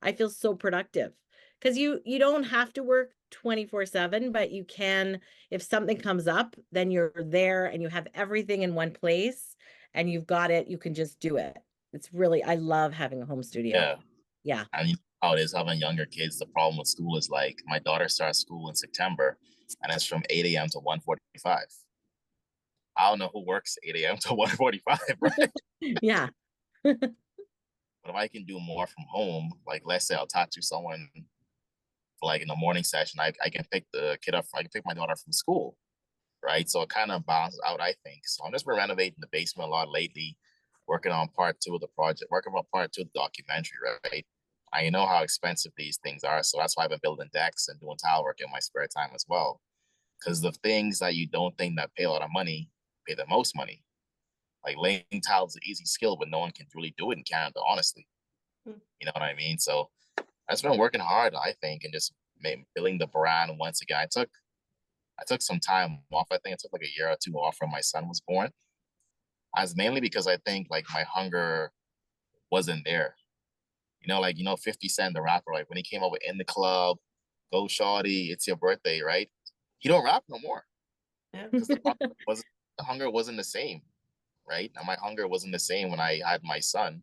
I feel so productive. Because you don't have to work 24/7, but you can, if something comes up, then you're there and you have everything in one place and you've got it, you can just do it. I love having a home studio. Yeah. Yeah. And you know how it is having younger kids. The problem with school is like my daughter starts school in September and it's from 8 a.m. to 1:45. I don't know who works 8 a.m. to 1:45, right? Yeah. But if I can do more from home, like let's say I'll talk to someone like in the morning session, I can pick the kid up, I can pick my daughter from school, right? So it kind of balances out, I think. So I'm just been renovating the basement a lot lately, working on part two of the project, working on part two of the documentary, right? I know how expensive these things are, so that's why I've been building decks and doing tile work in my spare time as well. Because the things that you don't think that pay a lot of money pay the most money. Like laying tiles is an easy skill, but no one can really do it in Canada, honestly. Mm. You know what I mean? So I've been working hard, I think, and just building the brand once again. I took some time off. I think I took like a year or two off when my son was born. As mainly because I think like my hunger wasn't there. Like 50 Cent, the rapper, like when he came over in the club, go shorty, it's your birthday, right? He don't rap no more Yeah. because the hunger wasn't the same, right? Now my hunger wasn't the same when I had my son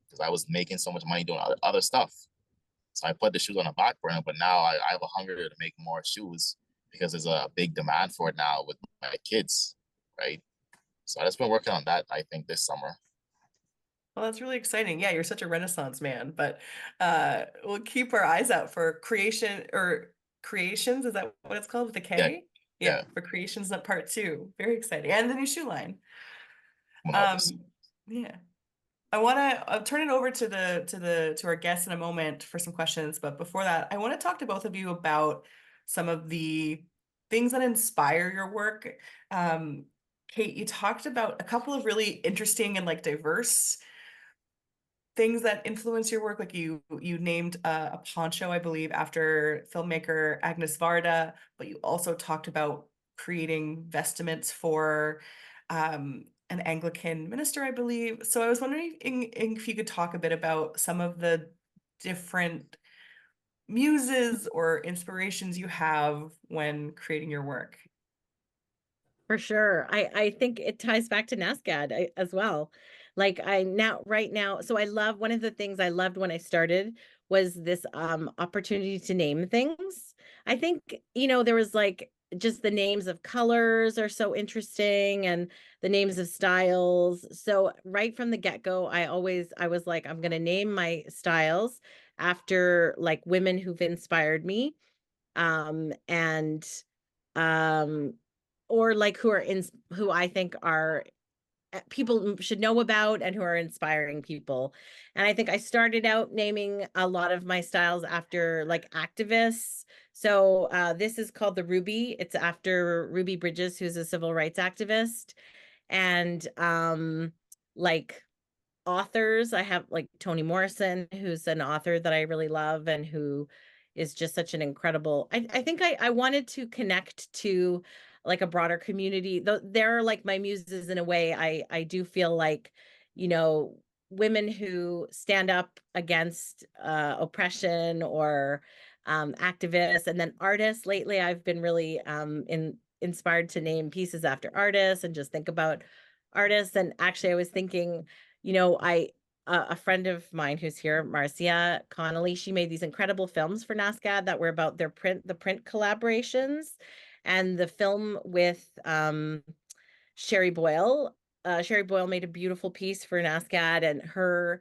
because I was making so much money doing other stuff. So I put the shoes on the back burner, but now I have a hunger to make more shoes because there's a big demand for it now with my kids, right? So I just been working on that, I think, this summer. Well, that's really exciting. Yeah, you're such a renaissance man, but we'll keep our eyes out for creation or creations. Is that what it's called with the Yeah, K? Yeah, yeah, for creations that part two. Very exciting. And the new shoe line. I'm gonna this. Um, yeah. I want to turn it over to our guests in a moment for some questions, but before that, I want to talk to both of you about some of the things that inspire your work. Um, Kate, you talked about a couple of really interesting and like diverse things that influence your work. Like you named a poncho, I believe, after filmmaker Agnes Varda, but you also talked about creating vestments for an Anglican minister, I believe. So I was wondering if you could talk a bit about some of the different muses or inspirations you have when creating your work. For sure. I think it ties back to NASCAD as well. Like I now right now, so I love one of the things I loved when I started was this opportunity to name things. I think, there was like just the names of colors are so interesting and the names of styles. So right from the get-go, I was like, I'm gonna name my styles after like women who've inspired me. And um or like who I think are people should know about and who are inspiring people. And I think I started out naming a lot of my styles after like activists. So this is called the Ruby. It's after Ruby Bridges, who's a civil rights activist. And like authors. I have like Toni Morrison, who's an author that I really love and who is just such an incredible. I think I wanted to connect to like a broader community. Though they're like my muses in a way. I do feel like, you know, women who stand up against oppression or activists, and then artists. Lately, I've been really inspired to name pieces after artists and just think about artists. And actually, I was thinking, I a friend of mine who's here, Marcia Connolly, she made these incredible films for NASCAD that were about the print collaborations, and the film with Sherry Boyle. Sherry Boyle made a beautiful piece for NASCAD, and her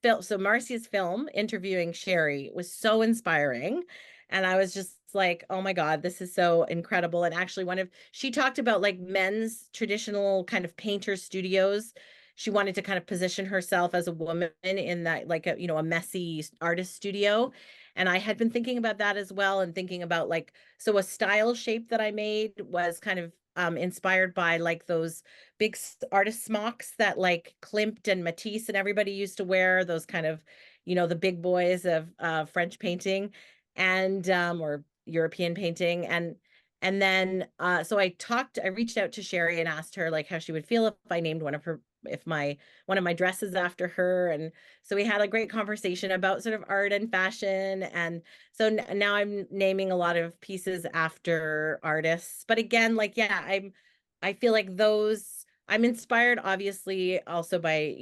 film. So Marcia's film interviewing Sherry was so inspiring, and I was just like, oh my God, this is so incredible. And actually, she talked about like men's traditional kind of painter studios. She wanted to kind of position herself as a woman in that, like a messy artist studio. And I had been thinking about that as well, and thinking about like, so a style shape that I made was kind of inspired by like those big artist smocks that like Klimt and Matisse and everybody used to wear, those kind of, the big boys of French painting and or European painting. And then so I reached out to Sherry and asked her like how she would feel if I named one of my dresses after her. And so we had a great conversation about sort of art and fashion. And so now I'm naming a lot of pieces after artists. But again, like, yeah, I feel like I'm inspired obviously also by,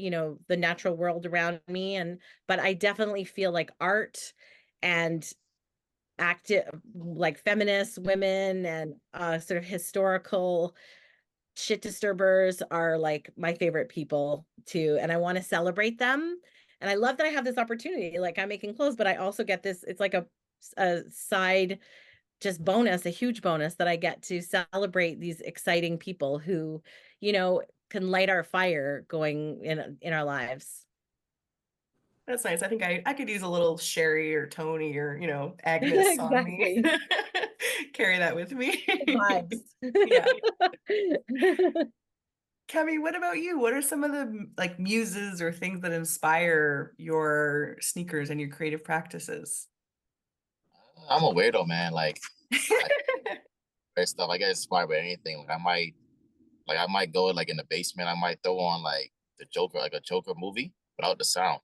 the natural world around me. But I definitely feel like art and active, like feminist women and sort of historical shit disturbers are like my favorite people too, and I want to celebrate them. And I love that I have this opportunity. Like, I'm making clothes, but I also get this, it's like a side just bonus, a huge bonus, that I get to celebrate these exciting people who, you know, can light our fire going in our lives. That's nice. I think I could use a little Sherry or Tony or, Agnes on me. Exactly. Carry that with me. Vibes. Yeah. Kemmy, what about you? What are some of the like muses or things that inspire your sneakers and your creative practices? I'm a weirdo, man. I wear stuff. I get inspired by anything. I might go like in the basement. I might throw on like the Joker, like a Joker movie without the sound.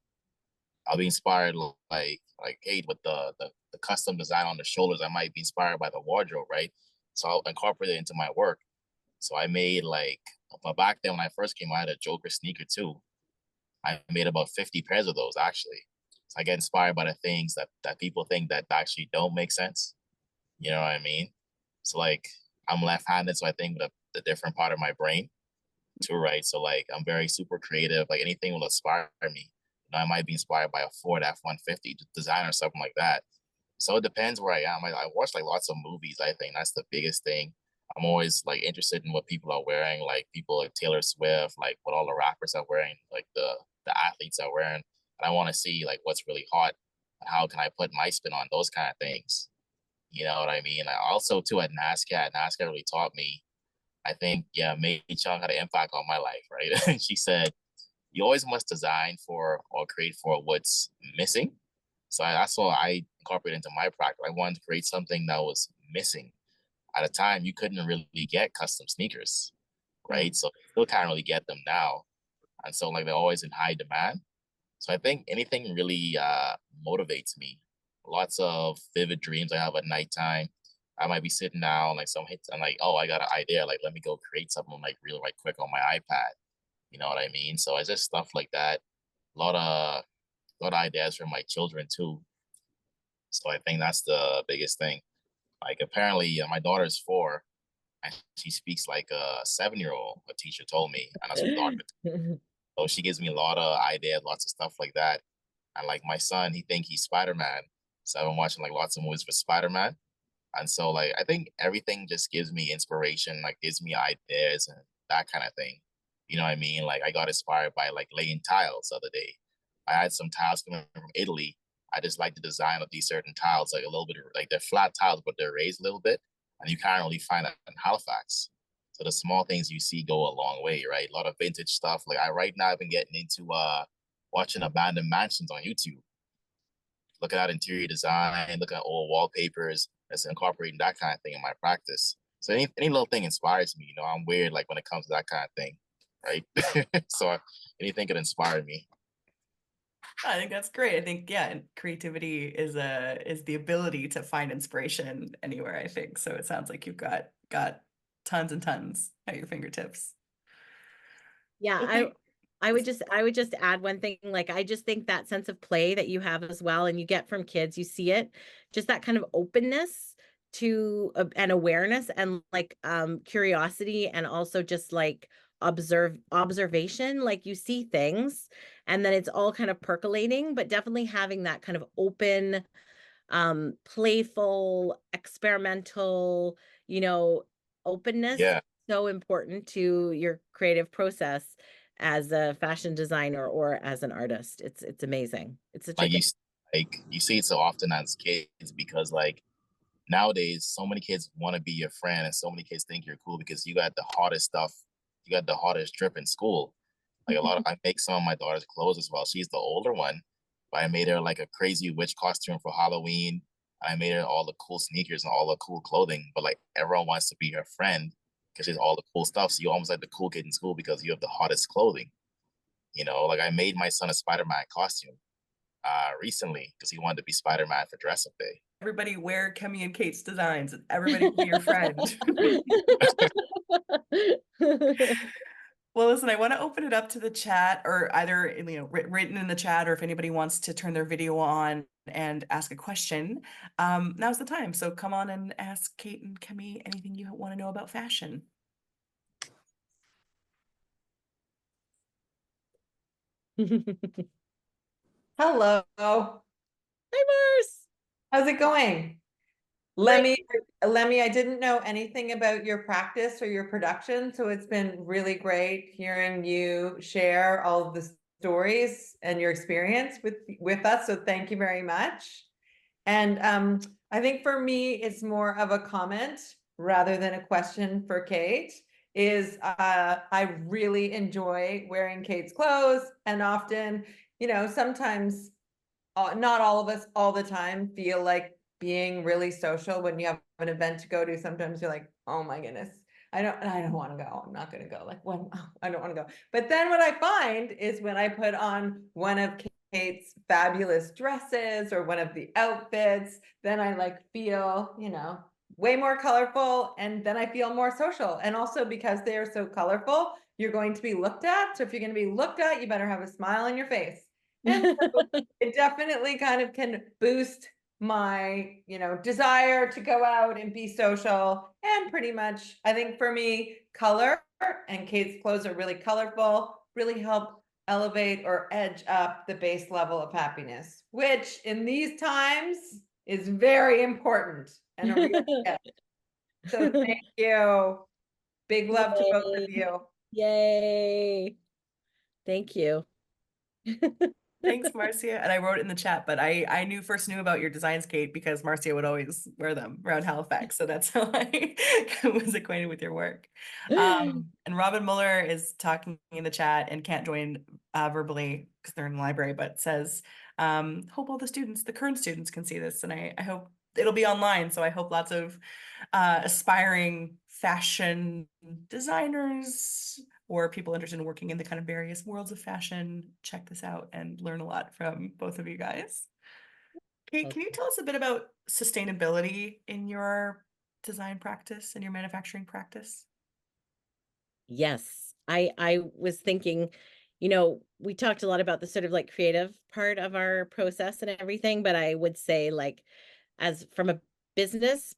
I'll be inspired like hey, with the custom design on the shoulders. I might be inspired by the wardrobe, right? So I'll incorporate it into my work. So I made but back then when I first came, I had a Joker sneaker too. I made about 50 pairs of those actually. So I get inspired by the things that people think that actually don't make sense. You know what I mean? So like I'm left-handed, so I think with the different part of my brain too, right? So like I'm very super creative. Like anything will inspire me. I might be inspired by a Ford F-150 design or something like that. So it depends where I am. I watch like lots of movies. I think that's the biggest thing. I'm always like interested in what people are wearing, like people like Taylor Swift, like what all the rappers are wearing, like the athletes are wearing. And I want to see like what's really hot and how can I put my spin on those kind of things. You know what I mean? I also too at NASCAR really taught me. I think yeah, May Chung had an impact on my life, right? She said you always must design for or create for what's missing. So that's what I incorporate into my practice. I wanted to create something that was missing. At a time, you couldn't really get custom sneakers, right? Mm. So you still can't really get them now. And so like they're always in high demand. So I think anything really motivates me. Lots of vivid dreams I have at nighttime. I might be sitting down, like some hits, and like, oh, I got an idea. Like, let me go create something like real, like quick on my iPad. You know what I mean? So it's just stuff like that. A lot of ideas for my children too. So I think that's the biggest thing. Like apparently, my daughter's 4, and she speaks like a 7-year old. A teacher told me, and that's what doctor. So she gives me a lot of ideas, lots of stuff like that. And like my son, he think he's Spider-Man. So I've been watching like lots of movies for Spider-Man. And so like I think everything just gives me inspiration, like gives me ideas and that kind of thing. You know what I mean? Like I got inspired by like laying tiles the other day. I had some tiles coming from Italy. I just like the design of these certain tiles, like a little bit like they're flat tiles, but they're raised a little bit. And you can't really find that in Halifax. So the small things you see go a long way, right? A lot of vintage stuff. Like I right now I've been getting into watching abandoned mansions on YouTube, looking at interior design, looking at old wallpapers, that's incorporating that kind of thing in my practice. So any little thing inspires me. You know, I'm weird like when it comes to that kind of thing, right? So anything could inspire me. I think that's great. I think, yeah, and creativity is the ability to find inspiration anywhere, I think. So it sounds like you've got tons and tons at your fingertips. Yeah, Well, thank I would just add one thing. Like, I just think that sense of play that you have as well, and you get from kids, you see it, just that kind of openness to and awareness and like curiosity, and also just like observation. Like, you see things and then it's all kind of percolating, but definitely having that kind of open, playful, experimental, you know, openness, Yeah, so important to your creative process as a fashion designer or as an artist. It's amazing. It's such a like good. you see it so often as kids because like nowadays so many kids want to be your friend and so many kids think you're cool because you got the hottest stuff, you got the hottest trip in school. Like a lot of I make some of my daughter's clothes as well. She's the older one, but I made her like a crazy witch costume for Halloween. I made her all the cool sneakers and all the cool clothing, but like everyone wants to be her friend because she's all the cool stuff. So you almost like the cool kid in school because you have the hottest clothing. You know, like I made my son a Spider-Man costume recently because he wanted to be Spider-Man for dress up day. everybody wear Kemmy and Kate's designs. Everybody will be your friend. Well, listen, I want to open it up to the chat, or either written in the chat, or if anybody wants to turn their video on and ask a question, now's the time. So come on and ask Kate and Kemmy anything you want to know about fashion. Hi, Hello. Mars. How's it going? Great. Lemmy, I didn't know anything about your practice or your production, so it's been really great hearing you share all of the stories and your experience with us. So thank you very much. And I think for me, it's more of a comment rather than a question for Kate. I really enjoy wearing Kate's clothes, and often, sometimes not all of us all the time feel like being really social when you have an event to go to. Sometimes you're like, oh my goodness, I don't want to go. I'm not going to go. Like when I don't want to go. But then what I find is when I put on one of Kate's fabulous dresses or one of the outfits, then I like feel, way more colorful, and then I feel more social. And also because they are so colorful, you're going to be looked at. So if you're going to be looked at, you better have a smile on your face. And so it definitely kind of can boost my, desire to go out and be social. And pretty much, I think for me, color, and Kate's clothes are really colorful, really help elevate or edge up the base level of happiness, which in these times is very important and a real gift. So thank you. Big love to both of Yay. you. Yay. Thank you. Thanks, Marcia. And I wrote it in the chat, but I first knew about your designs, Kate, because Marcia would always wear them around Halifax. So that's how I was acquainted with your work. And Robin Muller is talking in the chat and can't join verbally because they're in the library, but says, hope all the current students can see this. And I hope it'll be online. So I hope lots of aspiring fashion designers or people interested in working in the kind of various worlds of fashion, check this out and learn a lot from both of you guys. Kate, can you tell us a bit about sustainability in your design practice and your manufacturing practice? Yes, I was thinking, we talked a lot about the sort of like creative part of our process and everything, but I would say like as from a business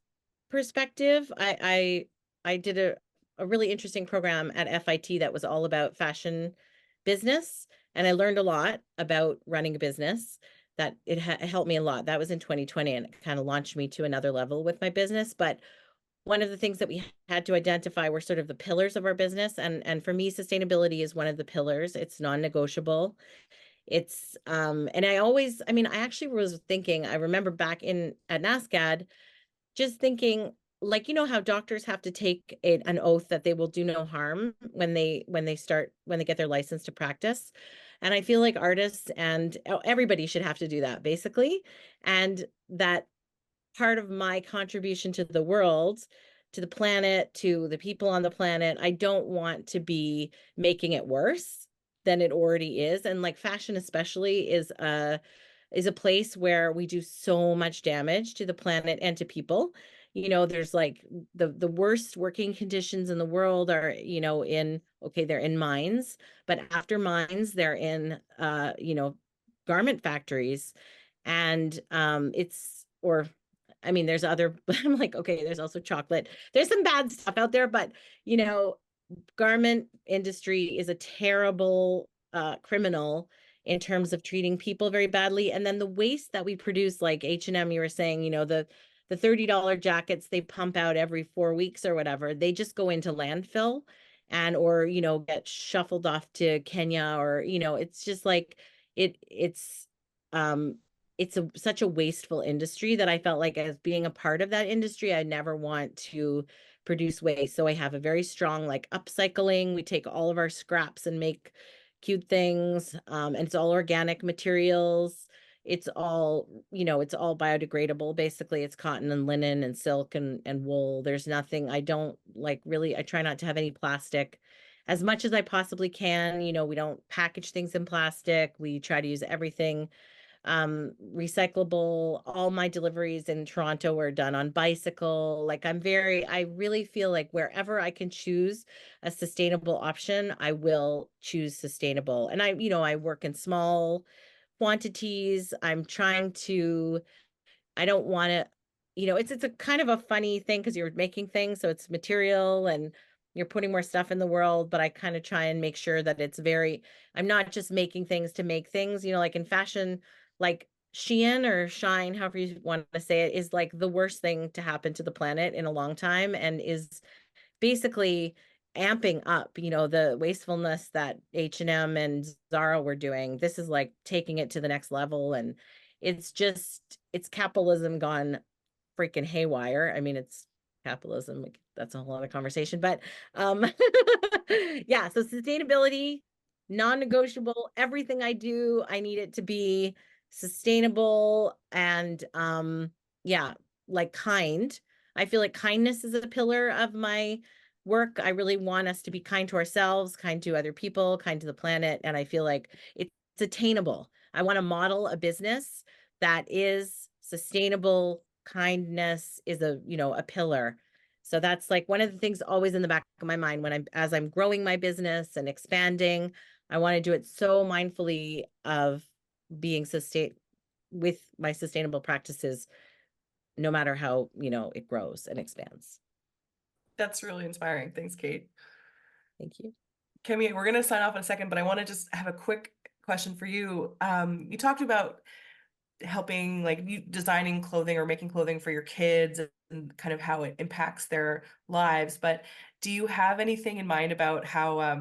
perspective, I did a really interesting program at FIT that was all about fashion business, and I learned a lot about running a business. That it helped me a lot. That was in 2020, and it kind of launched me to another level with my business. But one of the things that we had to identify were sort of the pillars of our business, and for me, sustainability is one of the pillars. It's non-negotiable. It's and I mean, I actually was thinking, I remember back in at NASCAD just thinking, like, how doctors have to take an oath that they will do no harm when they get their license to practice. And I feel like artists and everybody should have to do that basically. And that part of my contribution to the world, to the planet, to the people on the planet, I don't want to be making it worse than it already is. And like fashion especially is a place where we do so much damage to the planet and to people. There's like the worst working conditions in the world are, they're in mines, but after mines, they're in garment factories. And or I mean, there's other, I'm like, okay, there's also chocolate. There's some bad stuff out there, but garment industry is a terrible criminal in terms of treating people very badly. And then the waste that we produce, like H&M, you were saying, the $30 jackets they pump out every 4 weeks or whatever, they just go into landfill or get shuffled off to Kenya, or it's just like um it's such a wasteful industry that I felt like, as being a part of that industry, I never want to produce waste. So I have a very strong like upcycling. We take all of our scraps and make cute things. And it's all organic materials. It's all, it's all biodegradable. Basically, it's cotton and linen and silk and wool. There's nothing, I don't like really, I try not to have any plastic as much as I possibly can. We don't package things in plastic. We try to use everything recyclable. All my deliveries in Toronto are done on bicycle. Like I really feel like wherever I can choose a sustainable option, I will choose sustainable. And I work in small quantities. I don't want to, it's a kind of a funny thing because you're making things, so it's material and you're putting more stuff in the world, but I kind of try and make sure that it's very, I'm not just making things to make things, you know, like in fashion, like Shein or Shine, however you want to say it, is like the worst thing to happen to the planet in a long time, and is basically amping up, you know, the wastefulness that H&M and Zara were doing. This is like taking it to the next level. And it's just, it's capitalism gone freaking haywire. I mean, it's capitalism. Like, that's a whole other conversation, but yeah, so sustainability, non-negotiable. Everything I do, I need it to be sustainable and yeah, like kind. I feel like kindness is a pillar of my work. I really want us to be kind to ourselves, kind to other people, kind to the planet, and I feel like it's attainable. I want to model a business that is sustainable. Kindness is a, you know, a pillar. So that's like one of the things always in the back of my mind when as I'm growing my business and expanding. I want to do it so mindfully of being with my sustainable practices, no matter how, you know, it grows and expands. That's really inspiring. Thanks, Kate. Thank you. Kemmy, we're going to sign off in a second, but I want to just have a quick question for you. You talked about helping, like, you designing clothing or making clothing for your kids and kind of how it impacts their lives. But do you have anything in mind about how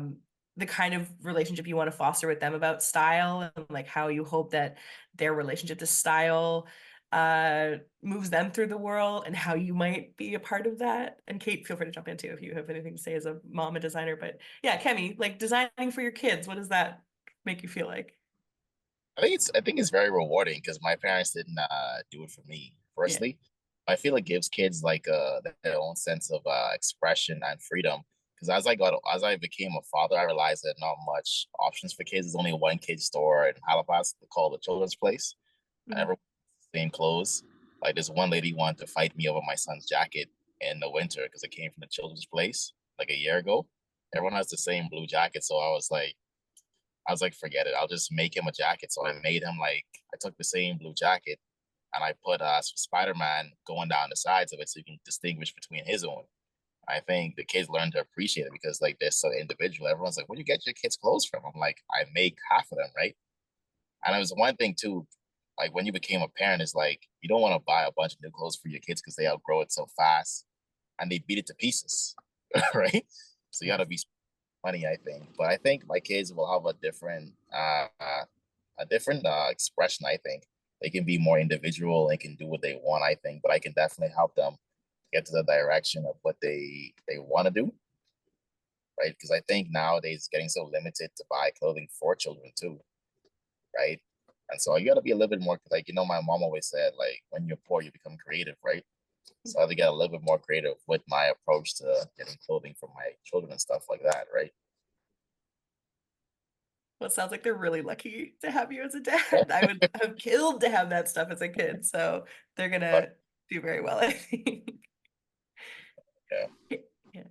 the kind of relationship you want to foster with them about style, and like how you hope that their relationship to style moves them through the world, and how you might be a part of that? And Kate, feel free to jump in too if you have anything to say as a mom and designer. But yeah, Kemmy, like designing for your kids, what does that make you feel like? I think it's very rewarding because my parents didn't do it for me. Yeah. Firstly, I feel it gives kids like their own sense of expression and freedom. Because as I became a father, I realized that not much options for kids. There's only one kid store in Halifax called the Children's Place. And Mhm. everyone has the same clothes. Like this one lady wanted to fight me over my son's jacket in the winter because it came from the Children's Place like a year ago. Everyone has the same blue jacket, so I was like, forget it. I'll just make him a jacket. So I made him like I took the same blue jacket and I put Spider-Man going down the sides of it so you can distinguish between his own. I think the kids learn to appreciate it because like they're so individual. Everyone's like, where do you get your kids' clothes from? I'm like, I make half of them, right? And it was one thing too, like when you became a parent, is like you don't want to buy a bunch of new clothes for your kids because they outgrow it so fast and they beat it to pieces, right? So you got to be funny, I think. But I think my kids will have a different expression. I think they can be more individual and can do what they want. I think, but I can definitely help them get to the direction of what they want to do, right? Because I think nowadays it's getting so limited to buy clothing for children too, right? And so you got to be a little bit more like, you know, my mom always said, like, when you're poor, you become creative, right? So I have to get a little bit more creative with my approach to getting clothing for my children and stuff like that, right? Well, it sounds like they're really lucky to have you as a dad. I would have killed to have that stuff as a kid. So they're But gonna do very well, I think. yeah, Yeah.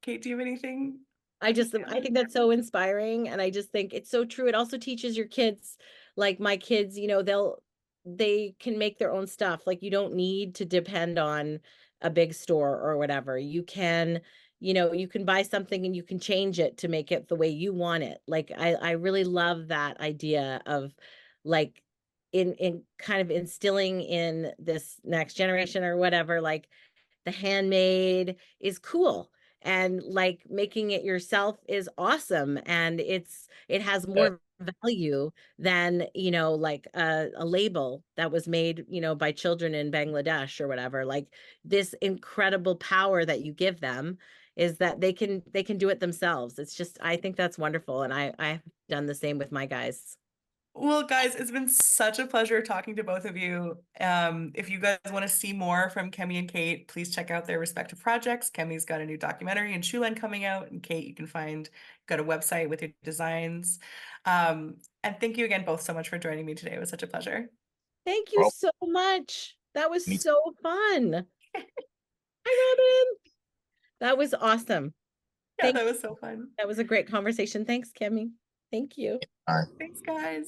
Kate, do you have anything? I think that's so inspiring. And I just think it's so true. It also teaches your kids, like my kids, you know, they can make their own stuff. Like you don't need to depend on a big store or whatever. You can, you know, you can buy something and you can change it to make it the way you want it. Like I really love that idea of like in kind of instilling in this next generation or whatever, like the handmade is cool, and like making it yourself is awesome, and it has yeah, more value than, you know, like a label that was made, you know, by children in Bangladesh or whatever. Like this incredible power that you give them is that they can do it themselves. It's just, I think that's wonderful, and I've done the same with my guys. Well, guys, it's been such a pleasure talking to both of you. If you guys want to see more from Kemmy and Kate, please check out their respective projects. Kemmy's got a new documentary and Shulen coming out, and Kate, you can got a website with your designs. And thank you again both so much for joining me today. It was such a pleasure. Thank you well, so much. That was me too. so fun. Hi, Robin. That was awesome. Yeah, Thank that was so fun. That was a great conversation. Thanks, Kemmy. Thank you. All right. Thanks, guys.